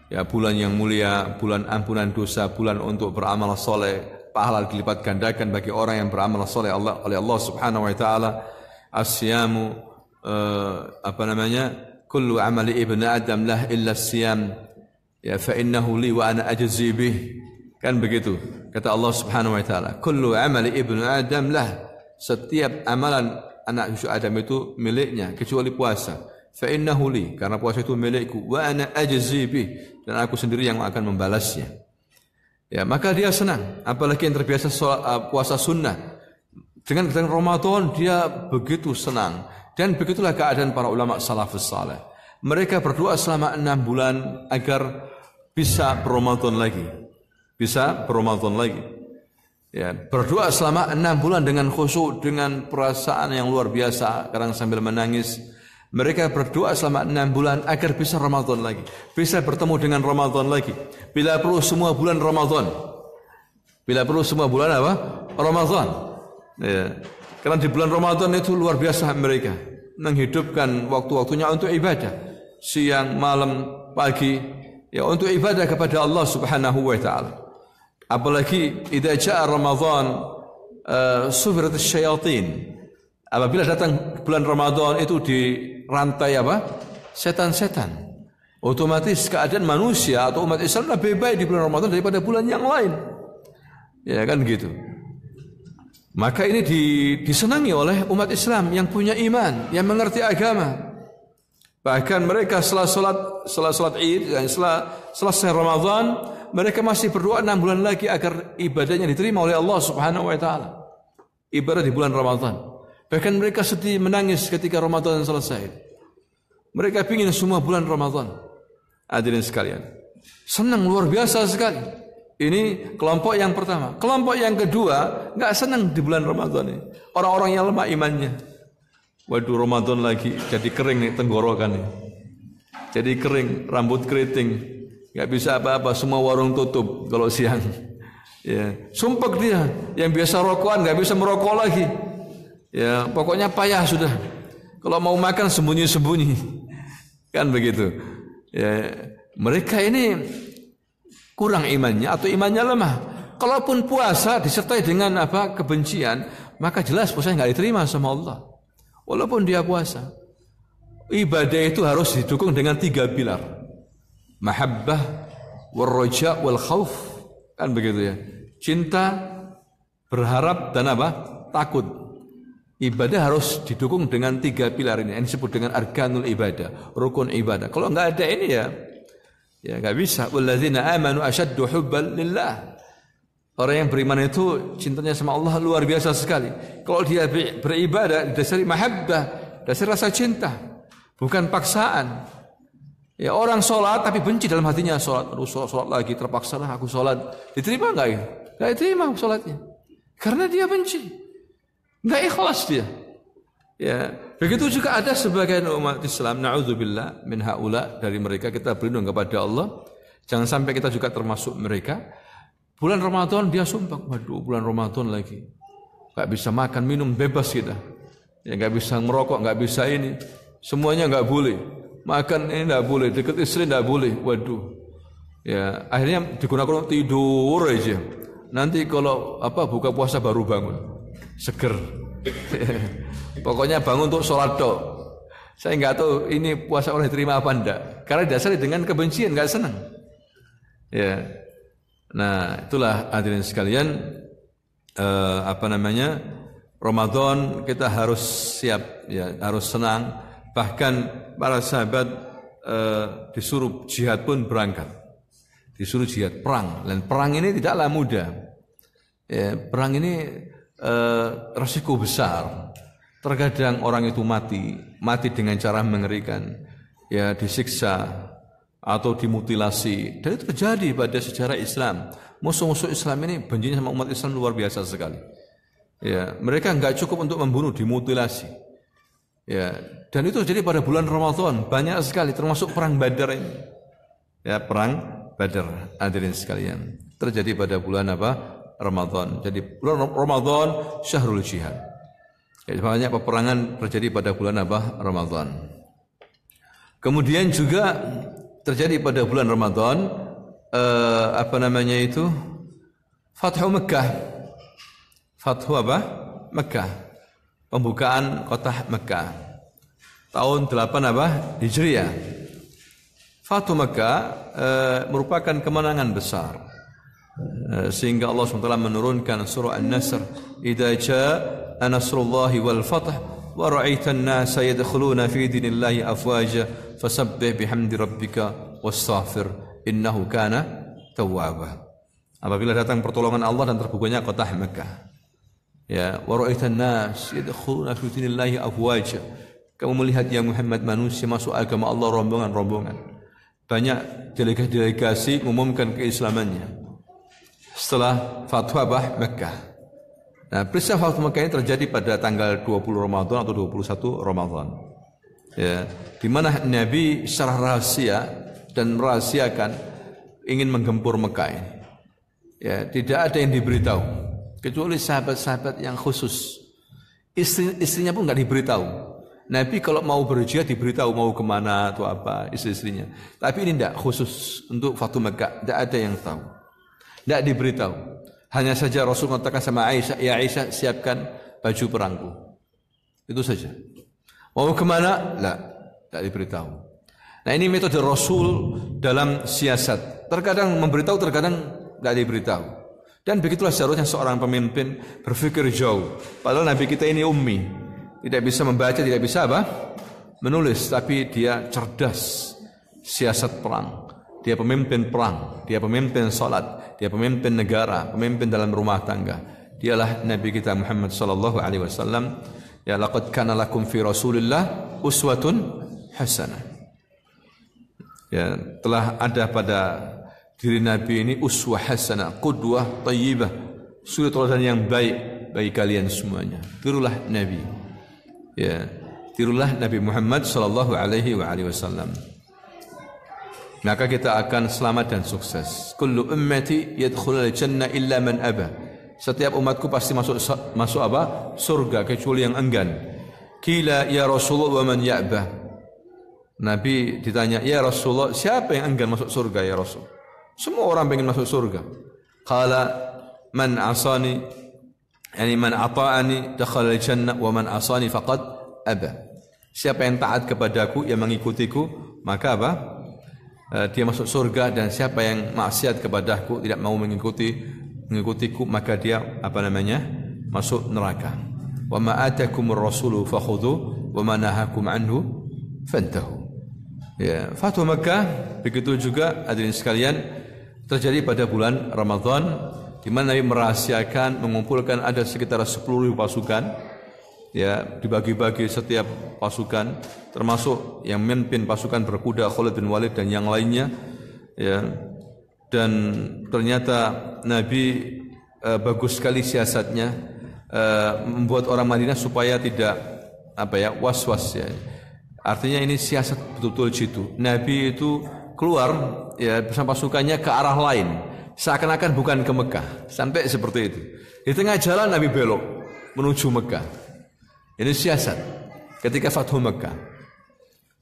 ya bulan yang mulia, bulan ampunan dosa, bulan untuk beramal soleh, pahala dilipat gandakan bagi orang yang beramal soleh oleh Allah Subhanahu wa taala. As-siyamu kullu amali ibni adam lah illa as-siyam ya fa innahu li wa ana ajzi bih. Kan begitu kata Allah Subhanahu wa taala, kullu amali ibni adam lah, setiap amalan anak cucu Adam itu miliknya kecuali puasa. Fa innahu li, karena puasa itu milikku, wa ana ajzi bih, dan aku sendiri yang akan membalasnya. Ya, maka dia senang, apalagi yang terbiasa puasa sunnah. Dengan Ramadan dia begitu senang. Dan begitulah keadaan para ulama salafus saleh. Mereka berdoa selama 6 bulan agar bisa berRamadan lagi. Bisa berRamadan lagi. Ya, berdoa selama 6 bulan dengan khusyuk, dengan perasaan yang luar biasa, kadang sambil menangis. Mereka berdoa selama 6 bulan agar bisa Ramadan lagi, bisa bertemu dengan Ramadan lagi. Bila perlu semua bulan Ramadan. Bila perlu semua bulan apa? Ramadan. Ya. Karena di bulan Ramadan itu luar biasa mereka menghidupkan waktu-waktunya untuk ibadah, siang, malam, pagi, ya untuk ibadah kepada Allah Subhanahu wa taala. Apalagi idza jaa Ramadan sufirat asyayatin. Apabila datang bulan Ramadan itu dirantai apa? Setan-setan. Otomatis keadaan manusia atau umat Islam lebih baik di bulan Ramadan daripada bulan yang lain. Ya kan gitu. Maka ini disenangi oleh umat Islam yang punya iman, yang mengerti agama. Bahkan mereka setelah salat Id dan setelah selesai Ramadan, mereka masih berdoa 6 bulan lagi agar ibadahnya diterima oleh Allah Subhanahu wa taala. Ibadah di bulan Ramadan. Bahkan mereka sedih menangis ketika Ramadan selesai. Mereka ingin semua bulan Ramadan. Hadirin sekalian, senang luar biasa sekali. Ini kelompok yang pertama. Kelompok yang kedua enggak senang di bulan Ramadan ini. Orang-orang yang lemah imannya. Waduh, Ramadan lagi, jadi kering nih tenggorokan nih. Jadi kering, rambut keriting, enggak bisa apa-apa, semua warung tutup kalau siang. Ya, sumpah dia, yang biasa rokokan enggak bisa merokok lagi. Ya, pokoknya payah sudah. Kalau mau makan sembunyi-sembunyi. Kan begitu. Ya, mereka ini kurang imannya atau imannya lemah. Kalaupun puasa disertai dengan apa? Kebencian, maka jelas puasanya enggak diterima sama Allah. Walaupun dia puasa. Ibadah itu harus didukung dengan 3 pilar. Mahabbah, warraja, wal khauf. Kan begitu ya. Cinta, berharap dan apa? Takut. Ibadah harus didukung dengan 3 pilar ini. Yang disebut dengan arkanul ibadah, rukun ibadah. Kalau enggak ada ini ya enggak bisa. Walladzina amanu asyaddu hubban lillah. Orang yang beriman itu cintanya sama Allah luar biasa sekali. Kalau dia beribadah dasari mahabbah, dasari rasa cinta, bukan paksaan. Ya, orang sholat tapi benci dalam hatinya sholat. Aduh, sholat lagi, terpaksa lah aku sholat. Diterima enggak ya? Enggak diterima sholatnya. Karena dia benci. Enggak ikhlas dia. Ya, begitu juga ada sebagian umat Islam, na'udzubillah min haula, dari mereka kita berlindung kepada Allah. Jangan sampai kita juga termasuk mereka. Bulan Ramadan dia sumpah, waduh bulan Ramadan lagi. Enggak bisa makan, minum bebas kita. Ya, enggak bisa merokok, enggak bisa ini. Semuanya enggak boleh. Makan ini enggak boleh, dekat istri enggak boleh. Waduh. Ya, akhirnya digunakan tidur aja. Nanti kalau buka puasa baru bangun. Seger. Pokoknya bangun untuk sholat dok. Saya enggak tahu ini puasa orang diterima apa enggak. Karena dasarnya dengan kebencian, enggak senang. Ya. Nah, itulah hadirin sekalian Ramadan kita harus siap, ya, harus senang. Bahkan para sahabat disuruh jihad pun berangkat, disuruh jihad perang. Dan perang ini tidaklah mudah. Ya, perang ini resiko besar. Terkadang orang itu mati dengan cara mengerikan, ya, disiksa atau dimutilasi. Dan itu terjadi pada sejarah Islam. Musuh-musuh Islam ini bencinya sama umat Islam luar biasa sekali. Ya, mereka enggak cukup untuk membunuh, dimutilasi. Ya, dan itu terjadi pada bulan Ramadan banyak sekali, termasuk perang Badar ini. Ya, perang Badar, hadirin sekalian, terjadi pada bulan apa? Ramadan. Jadi bulan Ramadan syahrul jihad. Ya, banyak peperangan terjadi pada bulan apa? Ramadan. Kemudian juga terjadi pada bulan Ramadan Fathu Mekah. Fathu apa? Mekah. Pembukaan kota Mekah. Tahun 8 apa? Hijriah. Fathu Mekah merupakan kemenangan besar. Sehingga Allah SWT menurunkan surah An-Nasr, "Idza jaa'a nasrullahi wal fath wa ra'aitan nasa yadkhuluna fi dinillahi afwaja fasabbih bihamdi rabbika wastaghfir innahu kana tawwaba." Apabila datang pertolongan Allah dan terbukanya kota Mekah. Ya, wa ra'aitan nas yadkhuluna fi dinillahi afwaja. Kamu melihat ya Muhammad manusia masuk agama Allah rombongan-rombongan. Banyak delegasi mengumumkan keislamannya setelah Fathu Mekah. Nah, peristiwa Fathu Mekah ini terjadi pada tanggal 20 Ramadan atau 21 Ramadan. Ya, di mana Nabi secara rahasia dan merahasiakan ingin menggempur Mekah ini. Ya, tidak ada yang diberitahu kecuali sahabat-sahabat yang khusus. Istrinya pun enggak diberitahu. Nabi kalau mau berjihad diberitahu mau kemana atau apa istri-istrinya. Tapi ini tidak khusus untuk Fathu Mekah, tidak ada yang tahu. Tidak diberitahu. Hanya saja Rasul mengatakan sama Aisyah, "Ya Aisyah, siapkan baju perangku." Itu saja. Mau kemana? Tidak diberitahu. Nah, ini metode Rasul dalam siasat. Terkadang memberitahu, terkadang tidak diberitahu. Dan begitulah seharusnya seorang pemimpin berpikir jauh. Padahal Nabi kita ini ummi, tidak bisa membaca, tidak bisa apa? Menulis, tapi dia cerdas siasat perang. Dia pemimpin perang, dia pemimpin salat, dia pemimpin negara, pemimpin dalam rumah tangga. Dialah Nabi kita Muhammad sallallahu alaihi wasallam. Ya, laqad kana lakum fi Rasulillah uswatun hasanah. Ya, telah ada pada diri Nabi ini uswah hasanah, qudwah thayyibah, suri teladan yang baik bagi kalian semuanya. Tirulah Nabi. Ya, tirulah Nabi Muhammad sallallahu alaihi wasallam. Maka kita akan selamat dan sukses. Kullu ummati yadkhulul jannah illa man aba. Setiap umatku pasti masuk apa? Surga kecuali yang enggan. Qila ya Rasulullah wa man ya'ba. Nabi ditanya, "Ya Rasulullah, siapa yang enggan masuk surga ya Rasul?" Semua orang ingin masuk surga. Qala man asani, yani man ata'ani dakhala al-jannah wa man asani faqad aba. Siapa yang taat kepadaku, yang mengikutiku, maka apa? Dia masuk surga, dan siapa yang maksiat kepadaku, tidak mau mengikutiku, maka dia masuk neraka. Wa ma atakumur rasulu fakhudhu wa ma nahakum anhu fantahu. Ya, Fathu Mekah begitu juga hadirin sekalian terjadi pada bulan Ramadan, di mana Nabi merahasiakan mengumpulkan ada sekitar 10.000 pasukan. Ya, dibagi-bagi setiap pasukan, termasuk yang memimpin pasukan berkuda Khalid bin Walid dan yang lainnya. Ya, dan ternyata Nabi bagus sekali siasatnya, membuat orang Madinah supaya tidak was-was ya. Artinya ini siasat betul-betul jitu. Nabi itu keluar ya bersama pasukannya ke arah lain, seakan-akan bukan ke Mekah, sampai seperti itu. Di tengah jalan Nabi belok menuju Mekah. Ini siasat ketika Fathu Mekah.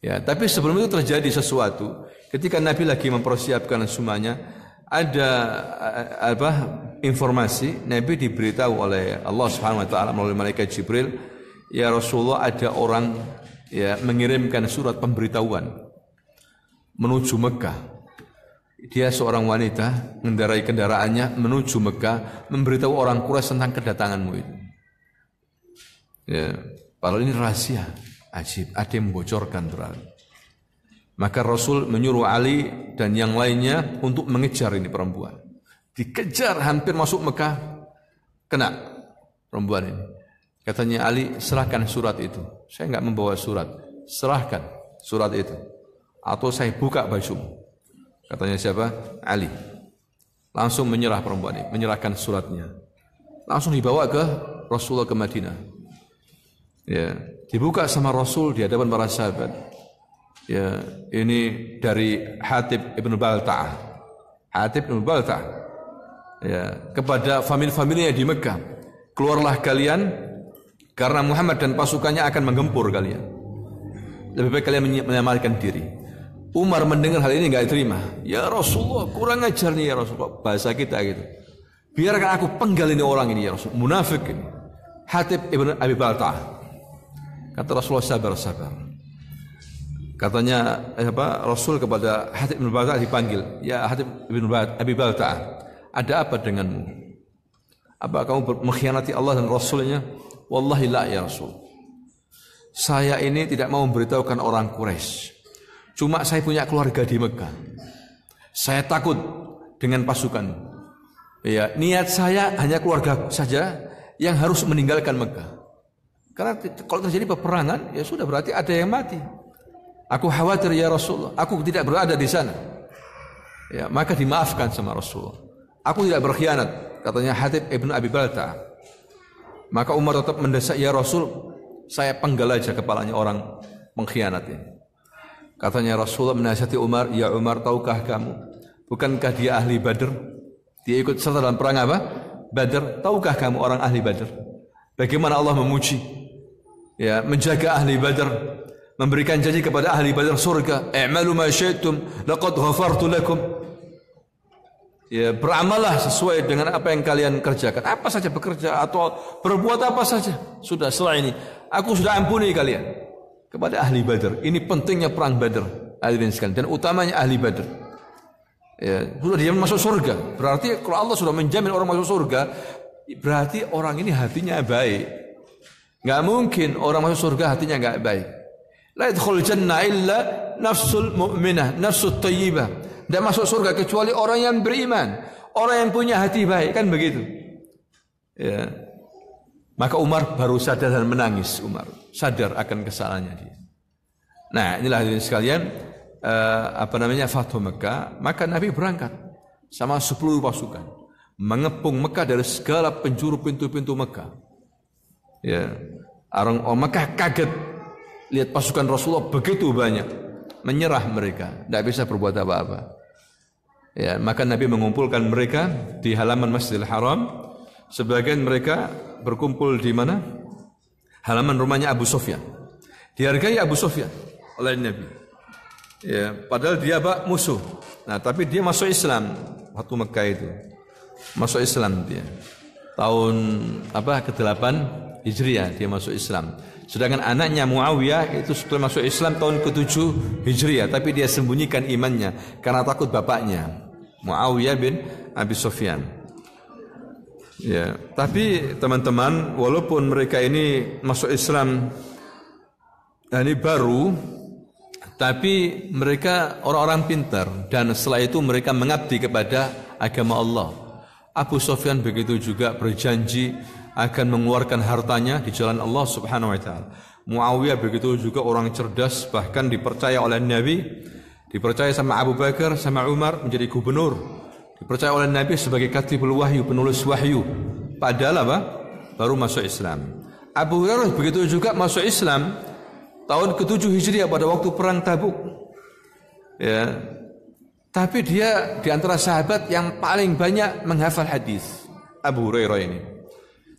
Ya, tapi sebelum itu terjadi sesuatu. Ketika Nabi lagi mempersiapkan semuanya, ada informasi. Nabi diberitahu oleh Allah Subhanahu wa taala melalui malaikat Jibril, "Ya Rasulullah, ada orang ya mengirimkan surat pemberitahuan menuju Mekah. Dia seorang wanita mengendarai kendaraannya menuju Mekah, memberitahu orang Quraisy tentang kedatanganmu itu." Ya, padahal ini rahasia, ajib, ada yang membocorkan berarti. Maka Rasul menyuruh Ali dan yang lainnya untuk mengejar ini perempuan. Dikejar hampir masuk Mekah, kena perempuan ini. Katanya Ali, serahkan surat itu. Saya enggak membawa surat, serahkan surat itu. Atau saya buka bajumu. Katanya siapa? Ali. Langsung menyerah perempuan ini, menyerahkan suratnya. Langsung dibawa ke Rasulullah ke Madinah. Ya, dibuka sama Rasul di hadapan para sahabat. Ya, ini dari Hatib ibn Balta'ah. Hatib ibn Balta'ah. Ya, kepada famili-familinya di Mekah. Keluarlah kalian karena Muhammad dan pasukannya akan menggempur kalian. Lebih baik kalian menyelamatkan diri. Umar mendengar hal ini enggak terima. Ya Rasulullah, kurang ajar nih ya Rasulullah. Bahasa kita gitu. Biarkan aku penggal ini orang ini ya Rasul. Munafik ini. Hatib ibn Abi Balta'ah. Kata Rasulullah, sabar. Katanya Rasul kepada Hatib ibn Balta'ah dipanggil. Ya Hatib ibn Abi Balta'ah, ada apa denganmu? Apa kamu mengkhianati Allah dan Rasulnya? Wallahi la ya Rasul. Saya ini tidak mau memberitahukan orang Quraisy. Cuma saya punya keluarga di Mekah. Saya takut dengan pasukan. Ya, niat saya hanya keluarga saja yang harus meninggalkan Mekah. Karena kalau terjadi peperangan, ya sudah berarti ada yang mati. Aku khawatir ya Rasulullah, aku tidak berada di sana. Ya, maka dimaafkan sama Rasulullah. Aku tidak berkhianat, katanya Hatib ibn Abi Balta'ah. Maka Umar tetap mendesak, ya Rasul, saya penggal aja kepalanya orang pengkhianat ini. Katanya Rasulullah menasihati Umar, ya Umar, tahukah kamu, bukankah dia ahli Badr? Dia ikut serta dalam perang apa? Badr. Tahukah kamu orang ahli Badr? Bagaimana Allah memuji, ya, menjaga ahli Badr, memberikan janji kepada ahli Badr surga. I'malu ma syi'tum laqad ghafartu lakum. Ya, beramallah sesuai dengan apa yang kalian kerjakan. Apa saja bekerja atau berbuat apa saja. Sudah setelah ini aku sudah ampuni kalian. Kepada ahli Badr. Ini pentingnya perang Badr, hadirin sekalian, dan utamanya ahli Badr. Ya, sudah dia masuk surga. Berarti kalau Allah sudah menjamin orang masuk surga, berarti orang ini hatinya baik. Enggak mungkin orang masuk surga hatinya enggak baik. La yadkhul jannah illa nafsul mu'minah, nafsul thayyibah. Tidak masuk surga kecuali orang yang beriman, orang yang punya hati baik, kan begitu. Ya. Maka Umar baru sadar dan menangis. Umar sadar akan kesalahannya dia. Nah, inilah hadirin sekalian, Fathu Mekah. Maka Nabi berangkat sama 10 pasukan, mengepung Mekah dari segala penjuru pintu-pintu Mekah. Ya, orang Mekah kaget lihat pasukan Rasulullah begitu banyak, menyerah mereka, tidak bisa berbuat apa-apa. Ya, maka Nabi mengumpulkan mereka di halaman Masjidil Haram. Sebagian mereka berkumpul di mana? Halaman rumahnya Abu Sufyan. Dihargai Abu Sufyan oleh Nabi. Ya, padahal dia musuh. Nah, tapi dia masuk Islam waktu Mekah itu. Masuk Islam dia. Tahun ke-8 Hijriah dia masuk Islam. Sedangkan anaknya Muawiyah itu sudah masuk Islam tahun ke-7 Hijriah, tapi dia sembunyikan imannya karena takut bapaknya, Muawiyah bin Abi Sufyan. Ya, tapi teman-teman, walaupun mereka ini masuk Islam ini baru, tapi mereka orang-orang pintar dan setelah itu mereka mengabdi kepada agama Allah. Abu Sufyan begitu juga berjanji akan mengeluarkan hartanya di jalan Allah Subhanahu wa taala. Muawiyah begitu juga orang cerdas, bahkan dipercaya oleh Nabi, dipercaya sama Abu Bakar sama Umar menjadi gubernur. Dipercaya oleh Nabi sebagai katibul wahyu, penulis wahyu. Padahal baru masuk Islam. Abu Hurairah begitu juga masuk Islam tahun ke-7 Hijriah pada waktu perang Tabuk. Ya. Tapi dia di antara sahabat yang paling banyak menghafal hadis, Abu Hurairah ini.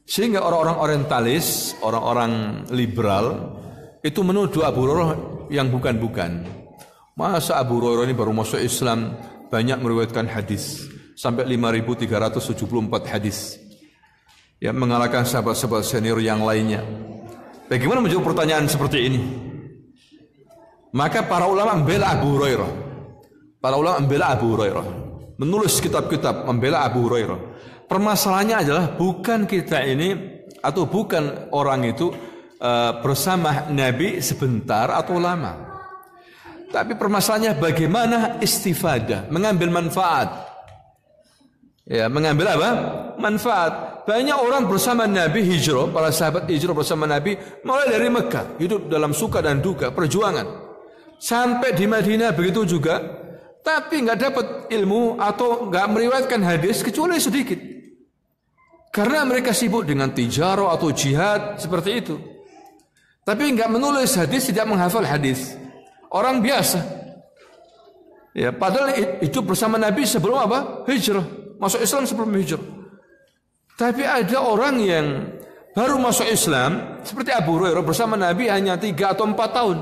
Sehingga orang-orang orientalis, orang-orang liberal itu menuduh Abu Hurairah yang bukan-bukan. Masa Abu Hurairah ini baru masuk Islam banyak meriwayatkan hadis sampai 5.374 hadis, ya, mengalahkan sahabat-sahabat senior yang lainnya. Bagaimana menjawab pertanyaan seperti ini? Maka para ulama membela Abu Hurairah. Para ulama membela Abu Hurairah, menulis kitab-kitab membela Abu Hurairah. Permasalahannya adalah bukan kita ini atau bukan orang itu bersama Nabi sebentar atau lama. Tapi permasalahannya bagaimana istifadah, mengambil manfaat. Ya, mengambil apa? Manfaat. Banyak orang bersama Nabi hijrah, para sahabat hijrah bersama Nabi mulai dari Mekah, hidup dalam suka dan duka, perjuangan. Sampai di Madinah begitu juga, tapi nggak dapat ilmu atau nggak meriwayatkan hadis kecuali sedikit. Karena mereka sibuk dengan tijarah atau jihad seperti itu. Tapi nggak menulis hadis, tidak menghafal hadis. Orang biasa. Ya, padahal hidup bersama Nabi sebelum apa? Hijrah. Masuk Islam sebelum hijrah. Tapi ada orang yang baru masuk Islam seperti Abu Hurairah bersama Nabi hanya 3 atau 4 tahun.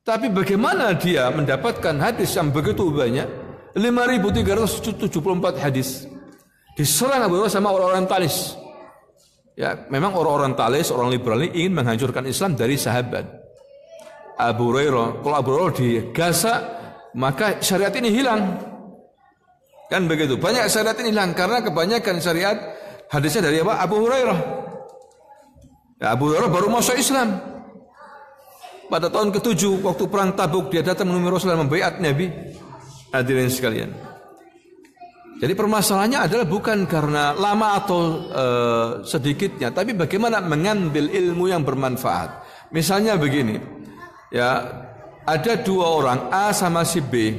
Tapi bagaimana dia mendapatkan hadis yang begitu banyak? 5.374 hadis. Diserang Abu Hurairah sama orang-orang talis. Ya, memang orang-orang talis, orang liberal ini ingin menghancurkan Islam dari sahabat. Abu Hurairah, kalau Abu Hurairah digasak, maka syariat ini hilang. Kan begitu. Banyak syariat ini hilang karena kebanyakan syariat hadisnya dari apa? Abu Hurairah. Ya, Abu Hurairah baru masuk Islam. Pada tahun ke-7 waktu perang Tabuk dia datang menemui Rasulullah membaiat Nabi. Hadirin sekalian. Jadi permasalahannya adalah bukan karena lama atau sedikitnya, tapi bagaimana mengambil ilmu yang bermanfaat. Misalnya begini. Ya, ada 2 orang A sama si B,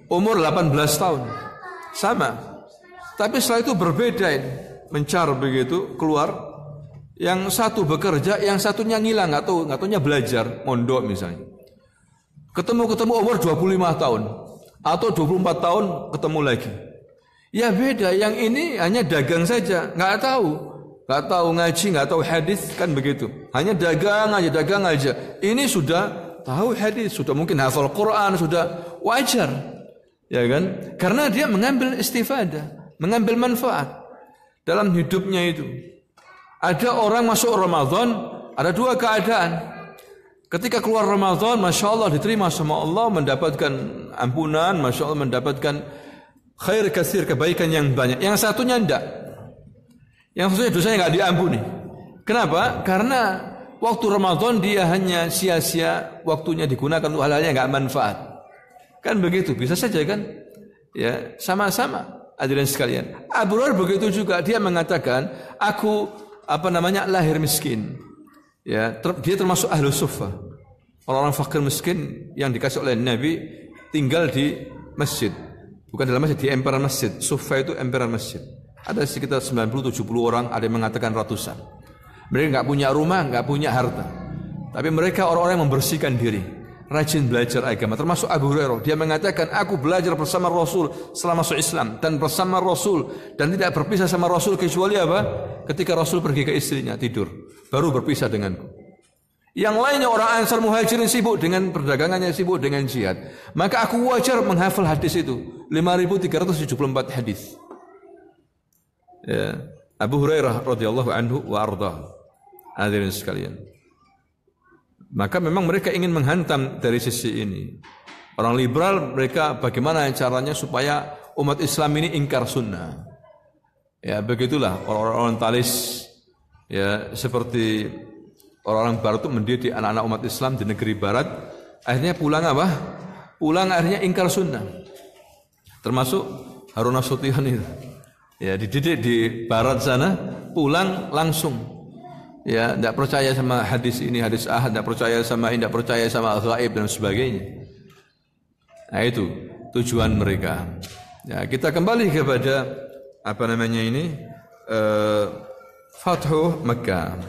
umur 18 tahun, sama. Tapi setelah itu berbeda, mencar begitu keluar. Yang satu bekerja, yang satunya ngilang, nggak taunya belajar, mondok misalnya. Ketemu umur 25 tahun atau 24 tahun ketemu lagi. Ya beda, yang ini hanya dagang saja, nggak tahu ngaji, nggak tahu hadis, kan begitu. Hanya dagang aja. Ini sudah tahu hadis, sudah mungkin hafal Quran, sudah wajar, ya kan? Karena dia mengambil istifadah, mengambil manfaat dalam hidupnya itu. Ada orang masuk Ramadan, ada 2 keadaan. Ketika keluar Ramadan, masya Allah diterima sama Allah, mendapatkan ampunan, masya Allah mendapatkan khair kasir, kebaikan yang banyak. Yang satunya tidak. Yang khususnya dosanya nggak diampuni. Kenapa? Karena waktu Ramadan dia hanya sia-sia, waktunya digunakan untuk hal-hal yang nggak manfaat. Kan begitu, bisa saja kan? Ya, sama-sama hadirin sekalian. Abu Hurairah begitu juga, dia mengatakan, aku lahir miskin. Ya, dia termasuk ahlu suffah. Orang-orang fakir miskin yang dikasih oleh Nabi tinggal di masjid. Bukan dalam masjid, di emperan masjid. Suffah itu emperan masjid. Ada sekitar 90-70 orang, ada yang mengatakan ratusan. Mereka nggak punya rumah, nggak punya harta. Tapi mereka orang-orang yang membersihkan diri, rajin belajar agama. Termasuk Abu Hurairah, dia mengatakan, aku belajar bersama Rasul setelah masuk Islam dan bersama Rasul dan tidak berpisah sama Rasul kecuali apa? Ketika Rasul pergi ke istrinya tidur, baru berpisah denganku. Yang lainnya orang Ansar Muhajirin sibuk dengan perdagangannya, sibuk dengan jihad. Maka aku wajar menghafal hadis itu, 5.374 hadis. Ya, Abu Hurairah radhiyallahu anhu wa ardhah. Hadirin sekalian. Maka memang mereka ingin menghantam dari sisi ini. Orang liberal mereka bagaimana caranya supaya umat Islam ini ingkar sunnah. Ya, begitulah orang-orang talis, ya, seperti orang-orang barat itu mendidik anak-anak umat Islam di negeri barat, akhirnya pulang apa? Pulang akhirnya ingkar sunnah. Termasuk Harun Nasution itu. Ya, dididik di barat sana, pulang langsung. Ya, tidak percaya sama hadis ini, hadis ahad, tidak percaya sama ini, tidak percaya sama ghaib dan sebagainya. Nah, itu tujuan mereka. Ya, kita kembali kepada Fathu Makkah.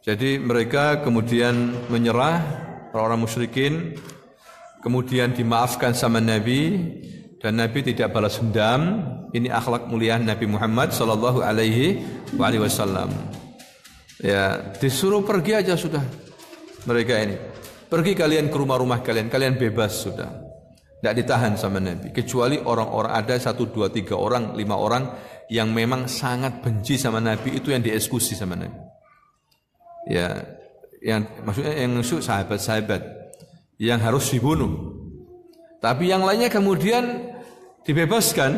Jadi mereka kemudian menyerah, orang-orang musyrikin, kemudian dimaafkan sama Nabi. Dan Nabi tidak balas dendam. Ini akhlak mulia Nabi Muhammad sallallahu alaihi wasallam. Ya, disuruh pergi aja sudah. Mereka ini, pergi kalian ke rumah-rumah kalian, kalian bebas sudah. Tidak ditahan sama Nabi. Kecuali orang-orang ada 1, 2, 3 orang, 5 orang yang memang sangat benci sama Nabi, itu yang dieksekusi sama Nabi. Ya, yang maksudnya yang sahabat-sahabat yang harus dibunuh. Tapi yang lainnya kemudian dibebaskan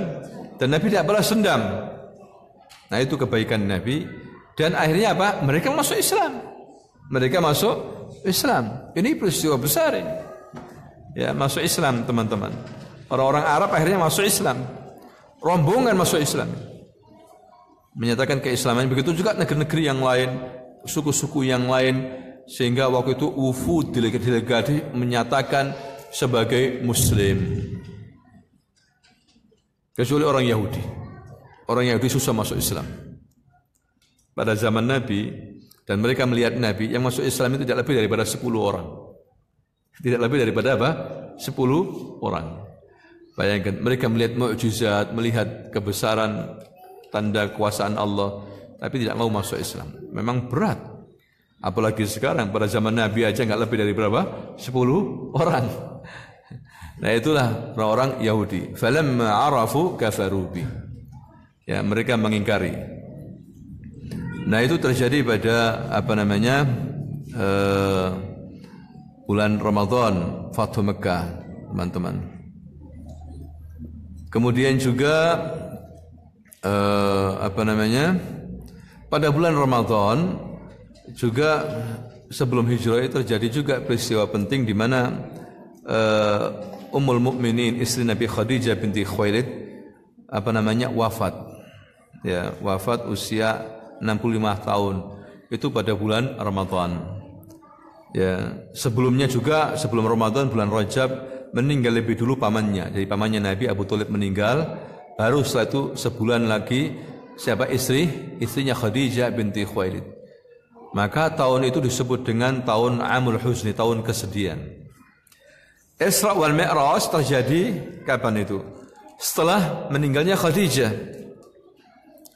dan Nabi tidak balas dendam. Nah, itu kebaikan Nabi Dan akhirnya apa? Mereka masuk Islam. Mereka masuk Islam. Ini peristiwa besar ini. Ya, masuk Islam teman-teman. Orang-orang Arab akhirnya masuk Islam. Rombongan masuk Islam. Menyatakan keislaman. Begitu juga negeri-negeri yang lain, suku-suku yang lain, sehingga waktu itu wufud delegasi menyatakan sebagai Muslim. Kecuali orang Yahudi. Orang Yahudi susah masuk Islam. Pada zaman Nabi, dan mereka melihat Nabi, yang masuk Islam itu tidak lebih daripada 10 orang. Tidak lebih daripada apa? 10 orang. Bayangkan, mereka melihat mukjizat, melihat kebesaran, tanda kekuasaan Allah, tapi tidak mau masuk Islam. Memang berat. Apalagi sekarang, pada zaman Nabi aja nggak lebih dari berapa? 10 orang. Nah itulah orang-orang Yahudi. Falamma arafu kafaru bi. Ya, mereka mengingkari. Nah itu terjadi pada bulan Ramadan, Fathu Mekah, teman-teman. Kemudian juga pada bulan Ramadan juga sebelum hijrah itu terjadi juga peristiwa penting di mana Ummul Mukminin istri Nabi Khadijah binti Khuwailid wafat. Ya, wafat usia 65 tahun. Itu pada bulan Ramadan. Ya, sebelumnya juga sebelum Ramadan bulan Rajab meninggal lebih dulu pamannya. Jadi pamannya Nabi Abu Thalib meninggal, baru setelah itu sebulan lagi siapa istrinya Khadijah binti Khuwailid. Maka tahun itu disebut dengan tahun Amul Huzni, tahun kesedihan. Isra wal Mi'raj terjadi kapan itu? Setelah meninggalnya Khadijah.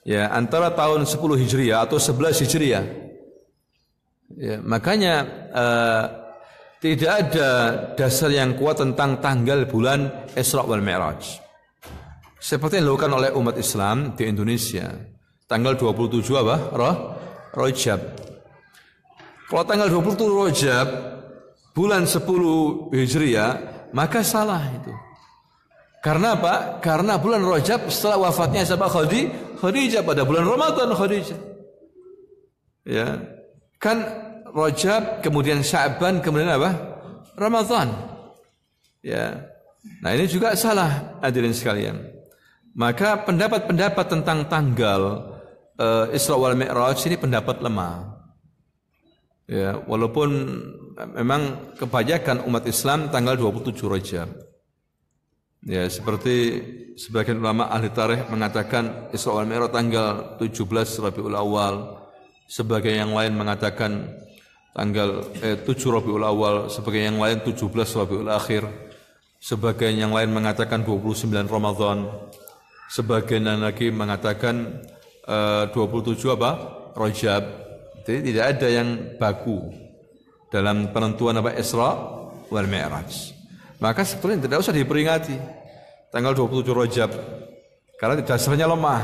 Ya, antara tahun 10 Hijriah atau 11 Hijriah. Ya, makanya tidak ada dasar yang kuat tentang tanggal bulan Isra wal Mi'raj. Seperti yang dilakukan oleh umat Islam di Indonesia. Tanggal 27 Rajab. Kalau tanggal 27 Rajab bulan 10 Hijriah, maka salah itu. Karena apa? Karena bulan Rajab setelah wafatnya siapa? Khadijah pada bulan Ramadan Khadijah. Ya. Kan Rajab, kemudian Sya'ban, kemudian apa? Ramadan. Ya. Nah, ini juga salah hadirin sekalian. Maka pendapat-pendapat tentang tanggal Isra wal Mi'raj ini pendapat lemah. Ya, walaupun memang kebanyakan umat Islam tanggal 27 Rajab. Ya, seperti sebagian ulama ahli tarikh mengatakan Isra wal Mi'raj tanggal 17 Rabiul Awal, sebagian yang lain mengatakan tanggal 7 Rabiul Awal, sebagian yang lain 17 Rabiul Akhir, sebagian yang lain mengatakan 29 Ramadan, sebagian lagi mengatakan 27 Rajab. Jadi tidak ada yang baku dalam penentuan Isra wal Mi'raj. Maka sebetulnya tidak usah diperingati tanggal 27 Rajab karena dasarnya lemah.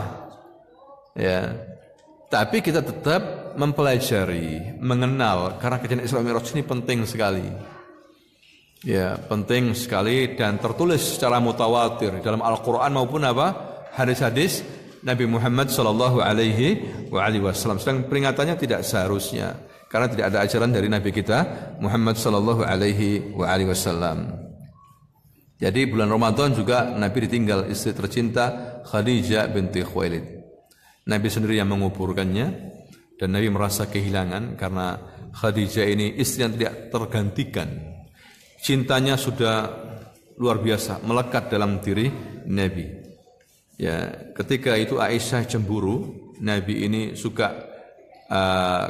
Ya. Tapi kita tetap mempelajari, mengenal karena kejadian Isra Mi'raj ini penting sekali. Ya, penting sekali dan tertulis secara mutawatir dalam Al-Qur'an maupun hadis-hadis Nabi Muhammad sallallahu alaihi wasallam. Sedang peringatannya tidak seharusnya karena tidak ada ajaran dari Nabi kita Muhammad sallallahu alaihi wasallam. Jadi bulan Ramadan juga Nabi ditinggal istri tercinta Khadijah binti Khuwailid. Nabi sendiri yang menguburkannya dan Nabi merasa kehilangan karena Khadijah ini istri yang tidak tergantikan. Cintanya sudah luar biasa, melekat dalam diri Nabi. Ya, ketika itu Aisyah cemburu, Nabi ini suka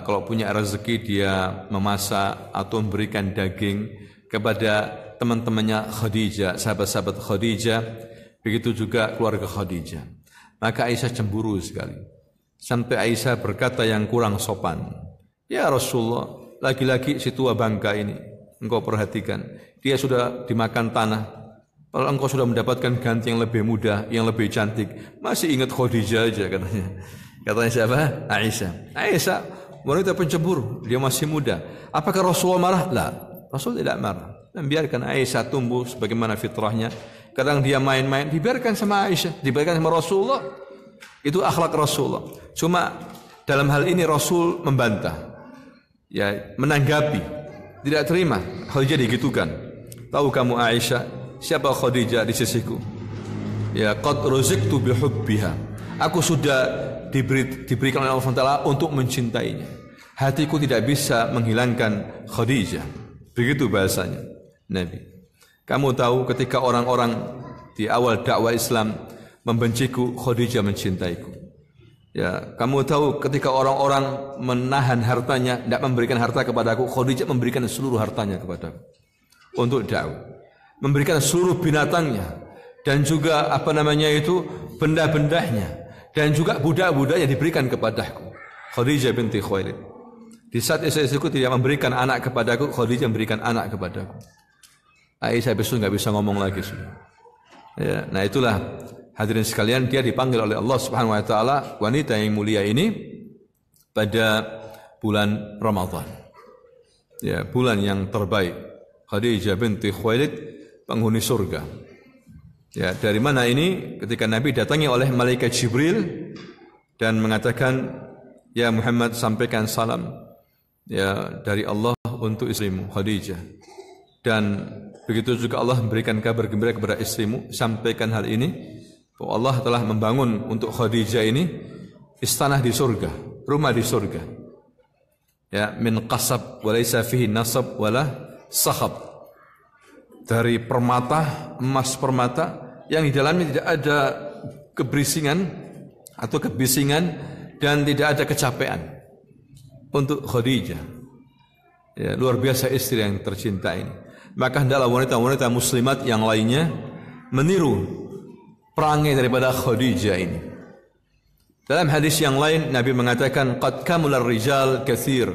kalau punya rezeki dia memasak atau memberikan daging kepada teman-temannya Khadijah, sahabat-sahabat Khadijah, begitu juga keluarga Khadijah. Maka Aisyah cemburu sekali. Sampai Aisyah berkata yang kurang sopan, "Ya Rasulullah, laki-laki si tua bangka ini, engkau perhatikan, dia sudah dimakan tanah. Kalau engkau sudah mendapatkan ganti yang lebih muda, yang lebih cantik, masih ingat Khadijah aja," katanya. Katanya siapa? Aisyah. Aisyah, wanita pencemburu, dia masih muda. Apakah Rasulullah marah? Lah, Rasul tidak marah. Dan biarkan Aisyah tumbuh sebagaimana fitrahnya. Kadang dia main-main, dibiarkan sama Aisyah, dibiarkan sama Rasulullah. Itu akhlak Rasulullah. Cuma dalam hal ini Rasul membantah, ya, menanggapi, tidak terima Khadijah digitukan. Tahu kamu Aisyah, siapa Khadijah di sisiku? Ya, qad ruziktu bihubbiha. Aku sudah diberikan oleh Allah SWT untuk mencintainya. Hatiku tidak bisa menghilangkan Khadijah. Begitu bahasanya Nabi. Kamu tahu ketika orang-orang di awal dakwah Islam membenciku, Khadijah mencintaiku. Ya, kamu tahu ketika orang-orang menahan hartanya, tidak memberikan harta kepadaku, Khadijah memberikan seluruh hartanya kepadaku untuk dakwah. Memberikan seluruh binatangnya dan juga benda-bendanya dan juga budak-budaknya diberikan kepadaku. Khadijah binti Khuwailid. Di saat istri-istriku tidak memberikan anak kepadaku, Khadijah memberikan anak kepadaku. Aisyah besok nggak bisa ngomong lagi sudah. Ya, nah itulah hadirin sekalian, dia dipanggil oleh Allah Subhanahu wa taala, wanita yang mulia ini pada bulan Ramadan. Ya, bulan yang terbaik. Khadijah binti Khuwailid, penghuni surga. Ya, dari mana ini? Ketika Nabi datangi oleh malaikat Jibril dan mengatakan, "Ya Muhammad, sampaikan salam ya dari Allah untuk istrimu Khadijah." Dan begitu juga Allah memberikan kabar gembira kepada istrimu, sampaikan hal ini, bahwa Allah telah membangun untuk Khadijah ini istana di surga, rumah di surga. Ya, min qasab wa laisa fihi nasab wala sahab. Dari permata, emas permata yang di dalamnya tidak ada kebisingan atau kebisingan dan tidak ada kecapean untuk Khadijah. Ya, luar biasa istri yang tercinta ini. Maka hendaklah wanita-wanita muslimat yang lainnya meniru perangai daripada Khadijah ini. Dalam hadis yang lain Nabi mengatakan, qad kamular rijal katsir,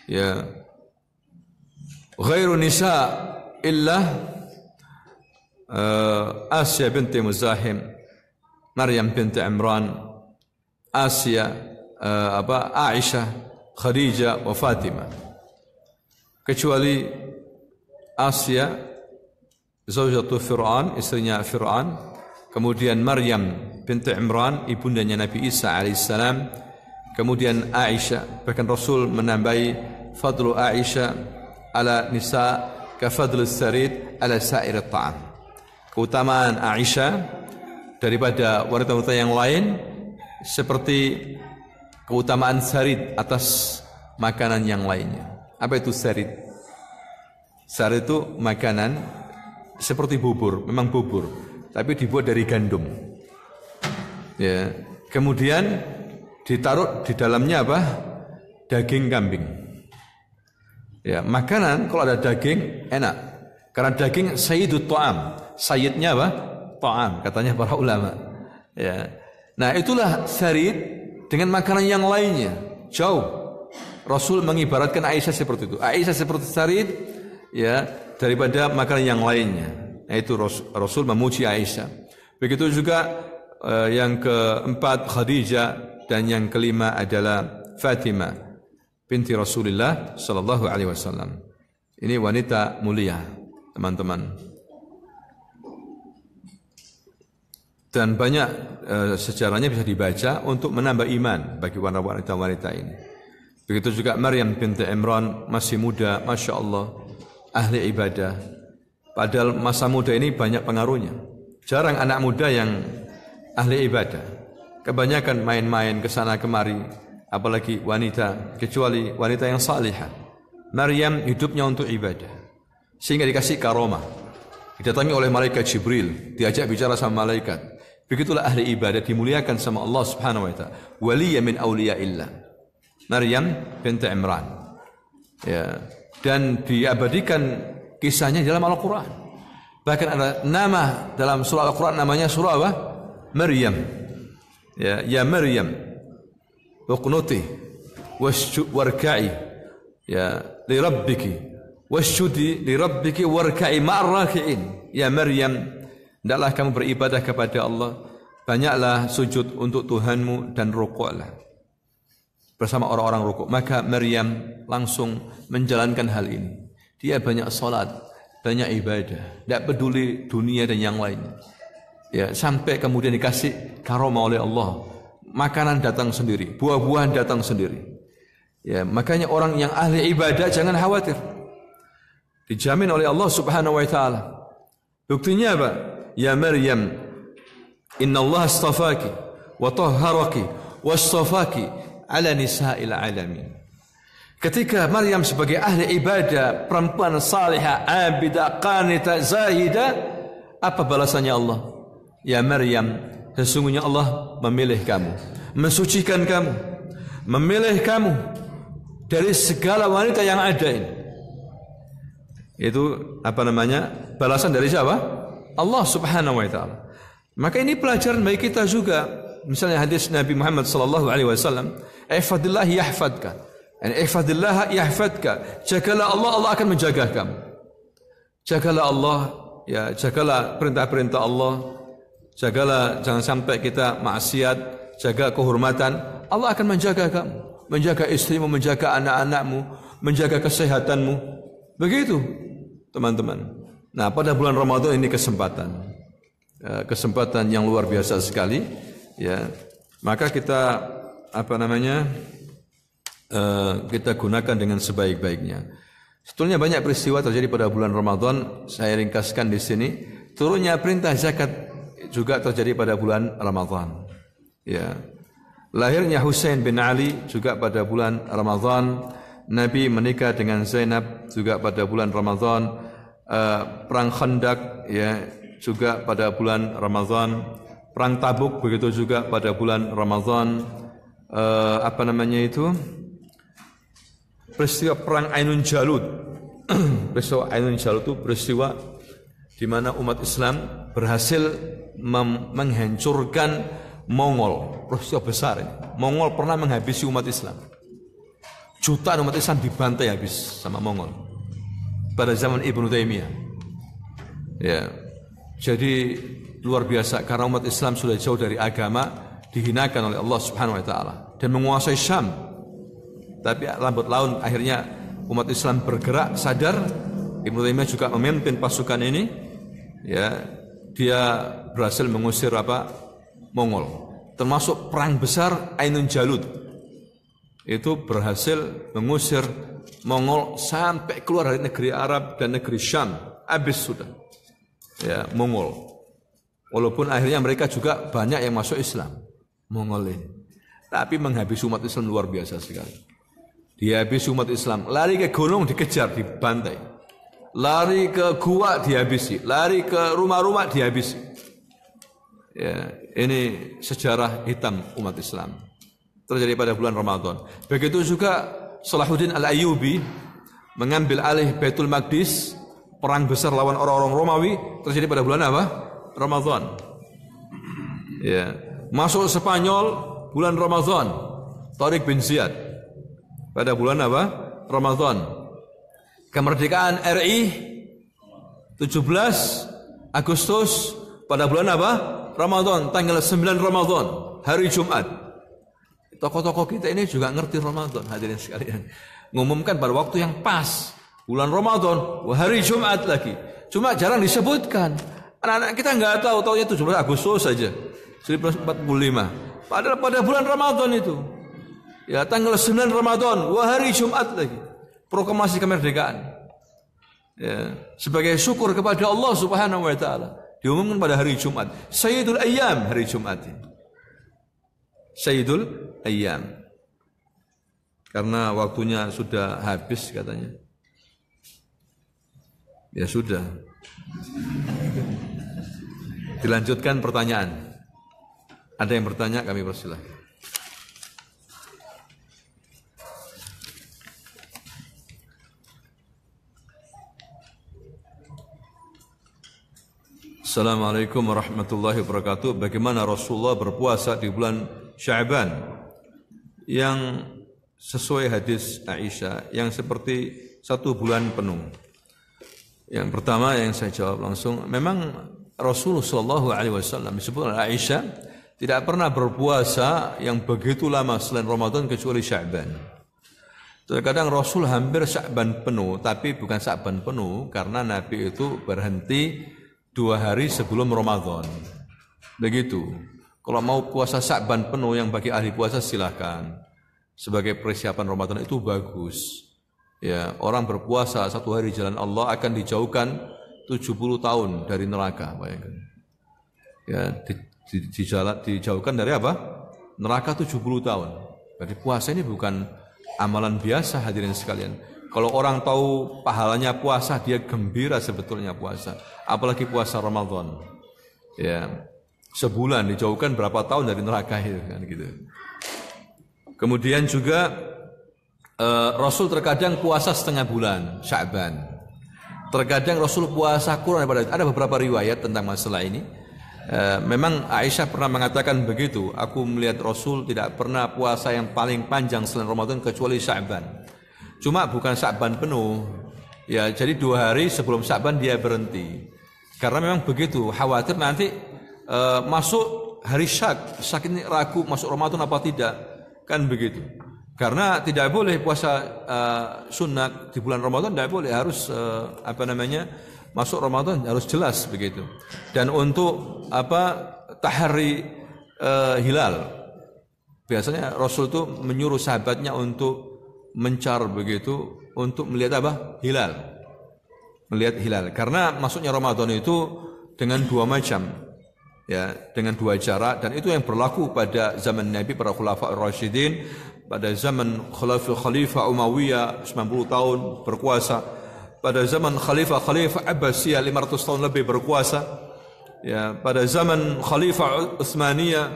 ya, ghairu nisa illa Asya binti Muzahim, Maryam binti Imran, Aisyah, Khadijah wa Fatimah. Kecuali Asya, zaujatu Fir'aun, istrinya Fir'aun, kemudian Maryam binti Imran, ibundanya Nabi Isa alaihissalam, kemudian Aisyah. Bahkan Rasul menambahi fadlu Aisyah ala nisa ka fadlus sarid ala sa'ir ta'am. Keutamaan Aisyah daripada wanita-wanita yang lain seperti keutamaan sarid atas makanan yang lainnya. Apa itu sarid? Sarid itu makanan seperti bubur, memang bubur, tapi dibuat dari gandum. Ya, kemudian ditaruh di dalamnya apa? Daging kambing. Ya, makanan kalau ada daging enak. Karena daging sayyidut ta'am. Sayyidnya apa? Ta'am, katanya para ulama. Ya. Nah, itulah sarid dengan makanan yang lainnya. Jauh. Rasul mengibaratkan Aisyah seperti itu. Aisyah seperti sarid, ya, daripada makanan yang lainnya. Nah, itu Rasul memuji Aisyah. Begitu juga yang keempat Khadijah, dan yang kelima adalah Fatimah binti Rasulullah sallallahu alaihi wasallam. Ini wanita mulia, teman-teman. Dan banyak sejarahnya bisa dibaca untuk menambah iman bagi wanita-wanita ini. Begitu juga Maryam binti Imran, masih muda, Masya Allah, ahli ibadah. Padahal masa muda ini banyak pengaruhnya. Jarang anak muda yang ahli ibadah. Kebanyakan main-main ke sana kemari, apalagi wanita, kecuali wanita yang salihah. Maryam hidupnya untuk ibadah, sehingga dikasih karomah. Didatangi oleh malaikat Jibril, diajak bicara sama malaikat. Begitulah ahli ibadah, dimuliakan sama Allah Subhanahu wa taala. Waliyya min awliyaillah. Maryam binti Imran. Ya, dan diabadikan kisahnya dalam Al-Qur'an. Bahkan ada nama dalam surah Al-Qur'an, namanya surah apa? Maryam. Ya, ya Maryam, uqnuti warka'i ya li rabbiki wasjudi li rabbiki warka'i ma'ar raki'in. Ya Maryam, hendaklah kamu beribadah kepada Allah, banyaklah sujud untuk Tuhanmu dan rukuklah bersama orang-orang rukuk. Maka Maryam langsung menjalankan hal ini. Dia banyak salat, banyak ibadah, tidak peduli dunia dan yang lainnya. Ya, sampai kemudian dikasih karomah oleh Allah, makanan datang sendiri, buah-buahan datang sendiri. Ya, makanya orang yang ahli ibadah jangan khawatir. Dijamin oleh Allah Subhanahu wa taala. Buktinya apa? Ya Maryam, innallaha astafaki wa tahharaki wastafaki ala nisa'il alamin. Ketika Maryam sebagai ahli ibadah, perempuan salihah, abidah, qanitah, zahidah, apa balasannya Allah? Ya Maryam, sesungguhnya Allah memilih kamu, mensucikan kamu, memilih kamu dari segala wanita yang ada ini. Itu apa namanya? Balasan dari siapa? Allah Subhanahu wa taala. Maka ini pelajaran bagi kita juga. Misalnya hadis Nabi Muhammad sallallahu alaihi wasallam, "Ihfadillah yahfadka." Ihfadillah yahfadka. Jagalah Allah, Allah akan menjaga kamu. Jagalah Allah, ya, jagalah perintah-perintah Allah. Jagalah jangan sampai kita maksiat, jaga kehormatan. Allah akan menjaga kamu, menjaga istrimu, menjaga anak-anakmu, menjaga kesehatanmu. Begitu, teman-teman. Nah, pada bulan Ramadan ini kesempatan yang luar biasa sekali, ya. Maka kita kita gunakan dengan sebaik-baiknya. Sebetulnya banyak peristiwa terjadi pada bulan Ramadan. Saya ringkaskan di sini. Turunnya perintah zakat juga terjadi pada bulan Ramadan. Ya. Lahirnya Husain bin Ali juga pada bulan Ramadan. Nabi menikah dengan Zainab juga pada bulan Ramadan. Perang Khandaq, ya, juga pada bulan Ramadan. Perang Tabuk begitu juga pada bulan Ramadan. Peristiwa perang Ainun Jalut. Peristiwa Ainun Jalut itu peristiwa di mana umat Islam berhasil menghancurkan Mongol. Peristiwa besar ini. Mongol pernah menghabisi umat Islam. Jutaan umat Islam dibantai habis sama Mongol pada zaman Ibnu Taimiyah. Ya. Jadi luar biasa karena umat Islam sudah jauh dari agama, dihinakan oleh Allah Subhanahu wa taala dan menguasai Syam. Tapi lambat laun akhirnya umat Islam bergerak, sadar. Ibnu Taimiyah juga memimpin pasukan ini. Ya, dia berhasil mengusir Mongol. Termasuk perang besar Ainun Jalut. Itu berhasil mengusir Mongol sampai keluar dari negeri Arab dan negeri Syam. Habis sudah. Ya, Mongol. Walaupun akhirnya mereka juga banyak yang masuk Islam, Mongol ini. Tapi menghabisi umat Islam luar biasa sekali. Dihabisi umat Islam, lari ke gunung dikejar, dibantai. Lari ke gua dihabisi, lari ke rumah-rumah dihabisi. Ya, ini sejarah hitam umat Islam. Terjadi pada bulan Ramadan. Begitu juga Salahuddin Al-Ayyubi mengambil alih Baitul Maqdis, perang besar lawan orang-orang Romawi terjadi pada bulan apa? Ramadan. Ya, masuk Spanyol bulan Ramadan. Tariq bin Ziyad pada bulan apa? Ramadan. Kemerdekaan RI 17 Agustus pada bulan apa? Ramadan, tanggal 9 Ramadan, hari Jumat. Tokoh-tokoh kita ini juga ngerti Ramadan, hadirin sekalian. Ngumumkan pada waktu yang pas, bulan Ramadan, hari Jumat lagi. Cuma jarang disebutkan. Anak-anak kita nggak tahu, taunya 17 Agustus saja, 1945. Padahal pada bulan Ramadan itu, ya tanggal 9 Ramadan, hari Jumat lagi. Proklamasi kemerdekaan. Ya, sebagai syukur kepada Allah Subhanahu wa taala, diumumkan pada hari Jumat. Sayyidul Ayyam, hari Jumat ini. Sayyidul Ayyam. Karena waktunya sudah habis katanya. Ya sudah. Dilanjutkan pertanyaan. Ada yang bertanya, kami persilahkan. Assalamualaikum warahmatullahi wabarakatuh. Bagaimana Rasulullah berpuasa di bulan Sya'ban yang sesuai hadis Aisyah yang seperti 1 bulan penuh? Yang pertama yang saya jawab langsung, memang Rasulullah SAW disebut oleh Aisyah tidak pernah berpuasa yang begitu lama selain Ramadan kecuali Sya'ban. Terkadang Rasul hampir Sya'ban penuh, tapi bukan Sya'ban penuh karena Nabi itu berhenti 2 hari sebelum Ramadan. Begitu. Kalau mau puasa Sya'ban penuh yang bagi ahli puasa silahkan. Sebagai persiapan Ramadan itu bagus. Ya, orang berpuasa 1 hari jalan Allah akan dijauhkan 70 tahun dari neraka, bayangkan. Ya, dijauhkan dari apa? Neraka 70 tahun. Jadi puasa ini bukan amalan biasa, hadirin sekalian. Kalau orang tahu pahalanya puasa, dia gembira sebetulnya puasa. Apalagi puasa Ramadan. Ya, sebulan dijauhkan berapa tahun dari neraka itu kan gitu. Kemudian juga Rasul terkadang puasa setengah bulan Sya'ban. Terkadang Rasul puasa kurang daripada itu. Ada beberapa riwayat tentang masalah ini. Memang Aisyah pernah mengatakan begitu. Aku melihat Rasul tidak pernah puasa yang paling panjang selain Ramadan kecuali Sya'ban. Cuma bukan Sya'ban penuh. Ya, jadi 2 hari sebelum Sya'ban dia berhenti. Karena memang begitu, khawatir nanti masuk hari Syak ini ragu masuk Ramadan apa tidak. Kan begitu. Karena tidak boleh puasa sunat di bulan Ramadan, tidak boleh, harus masuk Ramadan harus jelas begitu. Dan untuk tahari hilal, biasanya Rasul itu menyuruh sahabatnya untuk mencar begitu, untuk melihat hilal, melihat hilal. Karena masuknya Ramadan itu dengan 2 macam. Ya, dengan 2 cara, dan itu yang berlaku pada zaman Nabi, para khulafa ar-rasyidin, pada zaman Khalifah Umayyah 90 tahun berkuasa, pada zaman Khalifah Abbasiyah 500 tahun lebih berkuasa, ya, pada zaman Khalifah Utsmaniyah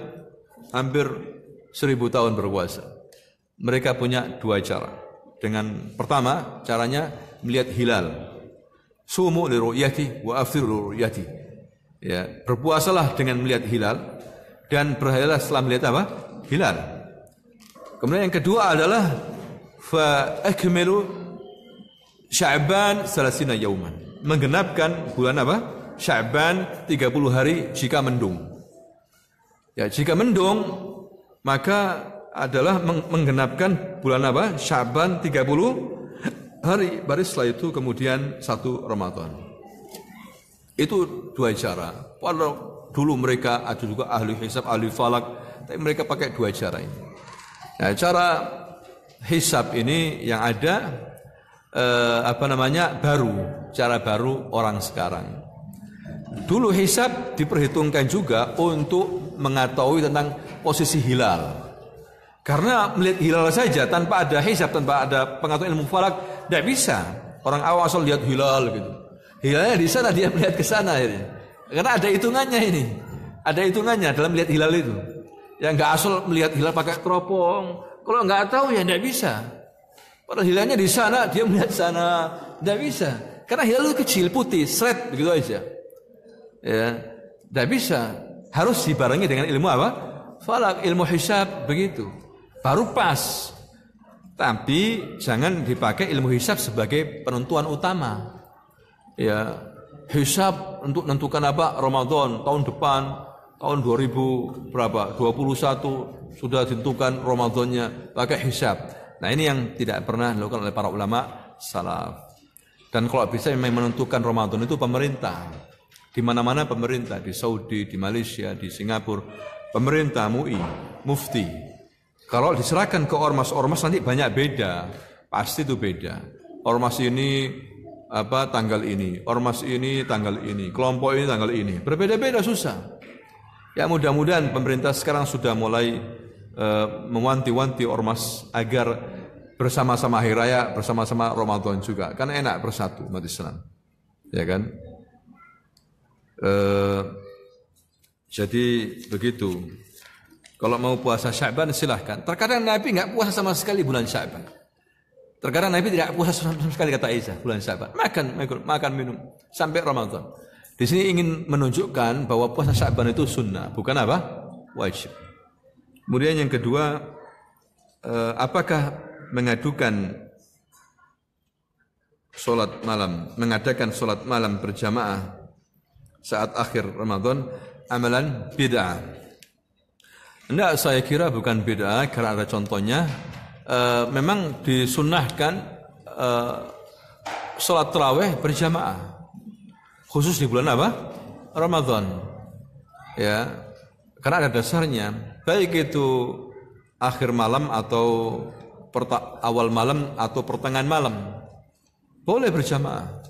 hampir 1000 tahun berkuasa. Mereka punya 2 cara. Dengan pertama, caranya melihat hilal. Sumu li ru'yati wa aftiru li ru'yati. Ya, berpuasalah dengan melihat hilal dan berharilah setelah melihat hilal. Kemudian yang kedua adalah fa akmilu Sya'ban 30 yauman. Menggenapkan bulan Sya'ban 30 hari jika mendung. Ya, jika mendung maka adalah menggenapkan bulan Sya'ban 30 hari. Baru setelah itu kemudian 1 Ramadan. Itu 2 cara. Walau dulu mereka ada juga ahli hisab, ahli falak, tapi mereka pakai 2 cara ini. Nah, cara hisab ini yang ada baru, cara baru orang sekarang. Dulu hisab diperhitungkan juga untuk mengetahui tentang posisi hilal. Karena melihat hilal saja tanpa ada hisab, tanpa ada pengetahuan ilmu falak, tidak bisa. Orang awam asal lihat hilal gitu. Hilalnya di sana, dia melihat ke sana ini. Karena ada hitungannya ini. Ada hitungannya dalam melihat hilal itu. Yang enggak asal melihat hilal pakai teropong. Kalau enggak tahu ya enggak bisa. Padahal hilalnya di sana, dia melihat sana, enggak bisa. Karena hilal itu kecil, putih, seret begitu aja. Ya, enggak bisa. Harus dibarengi dengan ilmu falak, ilmu hisab begitu. Baru pas. Tapi jangan dipakai ilmu hisab sebagai penentuan utama. Ya, hisab untuk menentukan Ramadan tahun depan, tahun 2000 berapa? 21 sudah ditentukan Ramadannya pakai hisab. Nah, ini yang tidak pernah dilakukan oleh para ulama salaf. Dan kalau bisa memang menentukan Ramadan itu pemerintah. Di mana-mana pemerintah, di Saudi, di Malaysia, di Singapura, pemerintah, MUI, mufti. Kalau diserahkan ke ormas nanti banyak beda. Pasti itu beda. Ormas ini tanggal ini, ormas ini tanggal ini, kelompok ini tanggal ini, berbeda-beda susah. Ya, mudah-mudahan pemerintah sekarang sudah mulai mewanti-wanti ormas agar bersama-sama hari raya, bersama-sama Ramadan juga, kan enak bersatu umat Islam, ya kan? Jadi begitu. Kalau mau puasa Sya'ban silahkan. Terkadang Nabi nggak puasa sama sekali bulan Sya'ban. Terkadang Nabi tidak puasa sama sekali, kata Aisyah, bulan Sya'ban. Makan minum sampai Ramadan. Di sini ingin menunjukkan bahwa puasa Sya'ban itu sunnah, bukan wajib. Kemudian yang kedua, apakah mengadakan sholat malam berjamaah saat akhir Ramadan amalan bid'ah? Enggak, saya kira bukan bid'ah karena ada contohnya. Memang disunnahkan sholat tarawih berjamaah khusus di bulan Ramadan. Ya, Karena ada dasarnya, baik itu akhir malam atau awal malam atau pertengahan malam, boleh berjamaah.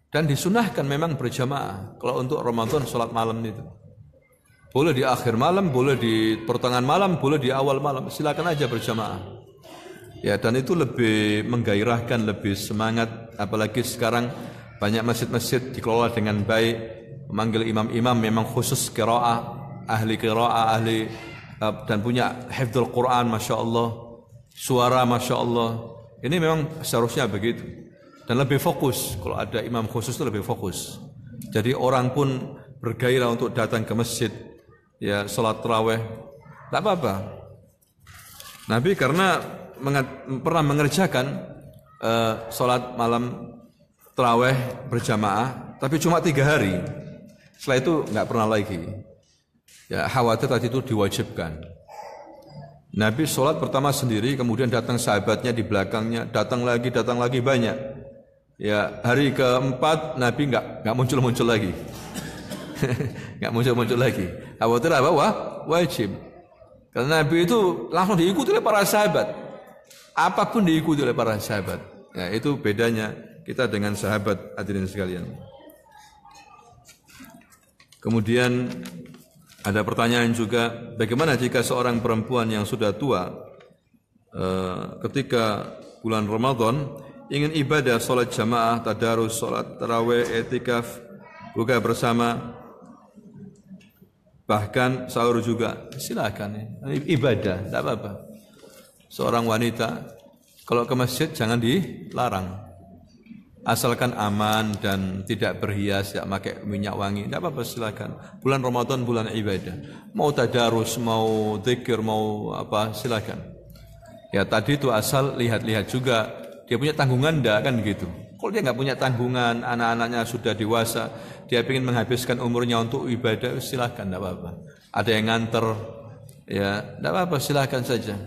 Dan disunahkan memang berjamaah kalau untuk Ramadan sholat malam itu. Boleh di akhir malam, boleh di pertengahan malam, boleh di awal malam, silakan aja berjamaah. Ya, dan itu lebih menggairahkan, lebih semangat, apalagi sekarang banyak masjid-masjid dikelola dengan baik, memanggil imam-imam memang khusus qiraah, ahli dan punya hifdzul Quran, Masya Allah, suara Masya Allah. Ini memang seharusnya begitu. Dan lebih fokus, kalau ada imam khusus itu lebih fokus. Jadi orang pun bergairah untuk datang ke masjid, ya sholat tarawih, tak apa-apa. Nabi karena pernah mengerjakan sholat malam tarawih berjamaah, tapi cuma 3 hari. Setelah itu nggak pernah lagi. Ya, khawatir tadi itu diwajibkan. Nabi sholat pertama sendiri, kemudian datang sahabatnya di belakangnya, datang lagi banyak. Ya, hari keempat Nabi nggak muncul lagi, nggak muncul lagi. Khawatir apa? Wajib. Karena Nabi itu langsung diikuti oleh para sahabat. Apapun diikuti oleh para sahabat. Ya, itu bedanya kita dengan sahabat, hadirin sekalian. Kemudian ada pertanyaan juga, bagaimana jika seorang perempuan yang sudah tua ketika bulan Ramadan ingin ibadah, sholat jamaah, tadarus, sholat tarawih, etikaf, buka bersama, bahkan sahur juga, silakan. Ibadah, tidak apa-apa. Seorang wanita kalau ke masjid jangan dilarang, asalkan aman dan tidak berhias, tidak pakai minyak wangi, tidak apa-apa, silakan. Bulan Ramadan bulan ibadah, mau tadarus, mau zikir, mau apa, silakan. Ya tadi itu asal lihat-lihat juga dia punya tanggungan enggak, kan gitu. Kalau dia nggak punya tanggungan, anak-anaknya sudah dewasa, dia ingin menghabiskan umurnya untuk ibadah, silakan, enggak apa-apa. Ada yang nganter, ya enggak apa-apa, silakan saja.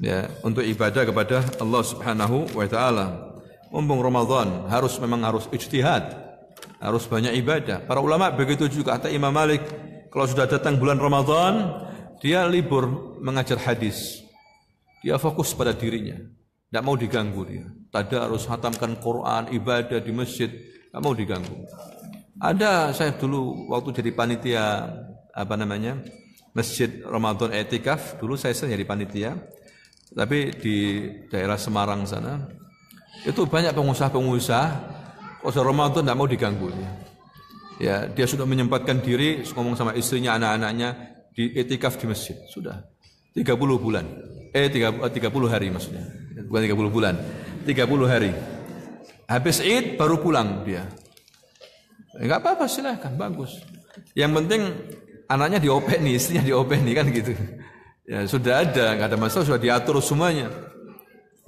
Ya, untuk ibadah kepada Allah Subhanahu wa taala. Mumpung Ramadan, memang harus ijtihad, harus banyak ibadah. Para ulama begitu juga, kata Imam Malik, kalau sudah datang bulan Ramadan, dia libur mengajar hadis. Dia fokus pada dirinya. Tidak mau diganggu dia. Tadarus, hatamkan Quran, ibadah di masjid, tidak mau diganggu. Ada saya dulu waktu jadi panitia masjid Ramadan etikaf, dulu saya sering jadi panitia, tapi di daerah Semarang sana itu banyak pengusaha-pengusaha, kalau Ramadan tidak mau diganggu dia. Ya, dia sudah menyempatkan diri, ngomong sama istrinya, anak-anaknya di etikaf di masjid, sudah 30 bulan. 30 hari maksudnya. Bukan 30 bulan, 30 hari. Habis Id baru pulang dia. Enggak apa-apa, silakan, bagus. Yang penting anaknya diopeni, istrinya diopeni, kan gitu. Ya sudah ada, enggak ada masalah, sudah diatur semuanya.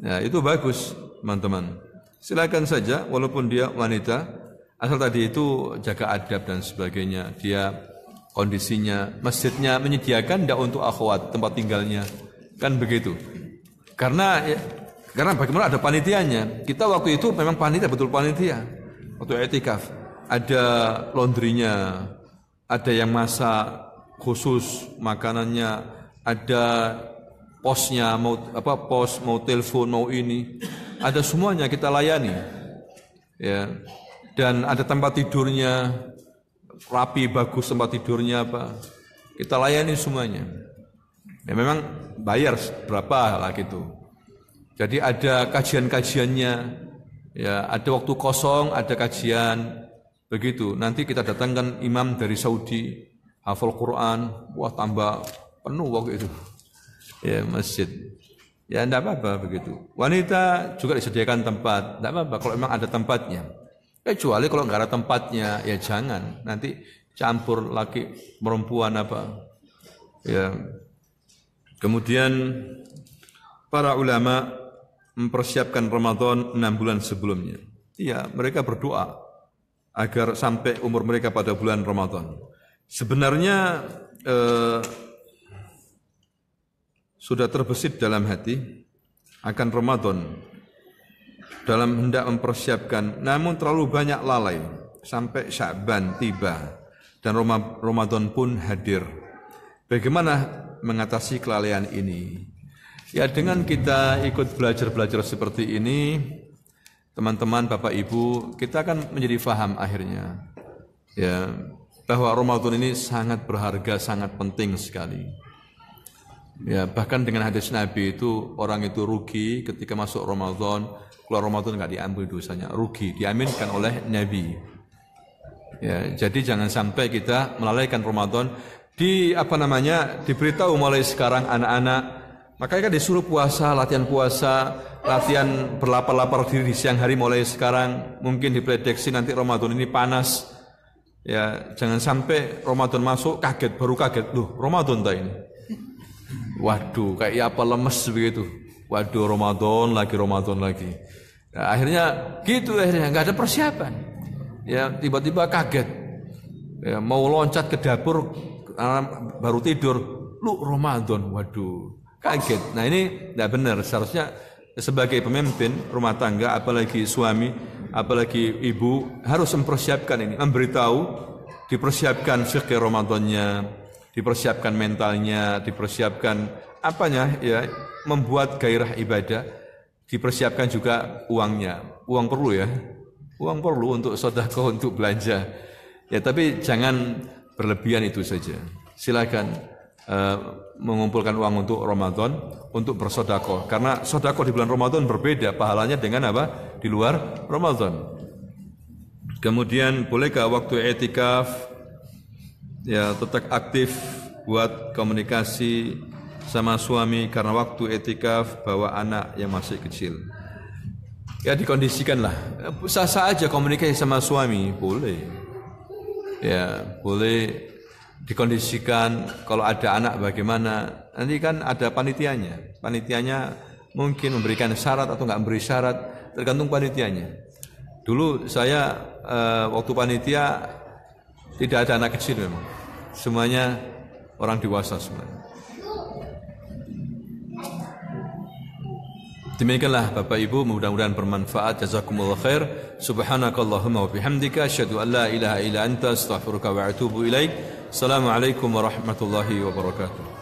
Ya itu bagus, teman-teman. Silakan saja, walaupun dia wanita, asal tadi itu jaga adab dan sebagainya. Dia kondisinya, masjidnya menyediakan enggak untuk akhwat tempat tinggalnya, kan begitu. Karena bagaimana ada panitianya. Kita waktu itu memang panitia, betul panitia. Waktu etikaf ada laundrynya, ada yang masak khusus makanannya, ada posnya, mau telepon, mau ini, ada semuanya kita layani. Ya. Dan ada tempat tidurnya, rapi, bagus tempat tidurnya apa. Kita layani semuanya. Ya memang bayar berapa lah gitu. Jadi ada kajian-kajiannya, ya ada waktu kosong, ada kajian, begitu. Nanti kita datangkan imam dari Saudi, hafal Quran, wah tambah penuh waktu itu, ya masjid. Ya enggak apa-apa begitu. Wanita juga disediakan tempat, enggak apa-apa kalau memang ada tempatnya. Kecuali kalau enggak ada tempatnya, ya jangan. Nanti campur laki perempuan apa, ya. Kemudian para ulama mempersiapkan Ramadan 6 bulan sebelumnya. Iya, mereka berdoa agar sampai umur mereka pada bulan Ramadan. Sebenarnya sudah terbesit dalam hati akan Ramadan dalam hendak mempersiapkan, namun terlalu banyak lalai sampai Sya'ban tiba dan Ramadan pun hadir. Bagaimana mengatasi kelalaian ini? Ya dengan kita ikut belajar-belajar seperti ini, teman-teman, Bapak Ibu, kita akan menjadi faham akhirnya. Ya, bahwa Ramadan ini sangat berharga, sangat penting sekali. Ya, bahkan dengan hadis Nabi itu orang itu rugi ketika masuk Ramadan, keluar Ramadan enggak diampuni dosanya, rugi, diaminkan oleh Nabi. Ya, jadi jangan sampai kita melalaikan Ramadan. Diberitahu mulai sekarang anak-anak, makanya kan disuruh puasa, latihan berlapar-lapar diri di siang hari mulai sekarang. Mungkin diprediksi nanti Ramadan ini panas. Ya, jangan sampai Ramadan masuk baru kaget, loh Ramadan tak ini. Waduh, kayak apa lemes begitu. Waduh, Ramadan lagi. Nah, akhirnya nggak ada persiapan. Ya, tiba-tiba kaget. Ya, mau loncat ke dapur baru tidur, lu Ramadan, waduh, kaget. Nah ini tidak benar. Seharusnya sebagai pemimpin rumah tangga, apalagi suami, apalagi ibu, harus mempersiapkan ini, memberitahu, dipersiapkan fikih Ramadannya, dipersiapkan mentalnya, dipersiapkan apanya, ya, membuat gairah ibadah, dipersiapkan juga uangnya. Uang perlu ya, uang perlu untuk sedekah, untuk belanja. Ya tapi jangan berlebihan itu saja. Silakan mengumpulkan uang untuk Ramadan, untuk bersedekah. Karena sedekah di bulan Ramadan berbeda pahalanya dengan apa? Di luar Ramadan. Kemudian bolehkah waktu i'tikaf ya tetap aktif buat komunikasi sama suami karena waktu i'tikaf bawa anak yang masih kecil? Ya dikondisikanlah. Sah-sah aja komunikasi sama suami, boleh. Ya, boleh dikondisikan kalau ada anak bagaimana. Nanti kan ada panitianya. Panitianya mungkin memberikan syarat atau enggak memberi syarat, tergantung panitianya. Dulu saya waktu panitia tidak ada anak kecil memang. Semuanya orang dewasa semuanya. Demikianlah Bapak Ibu, mudah-mudahan bermanfaat. Jazakumullah khair. Subhanakallahumma wa bihamdika asyhadu an la ilaha illa anta astaghfiruka wa atubu ilaik. Assalamualaikum warahmatullahi wabarakatuh.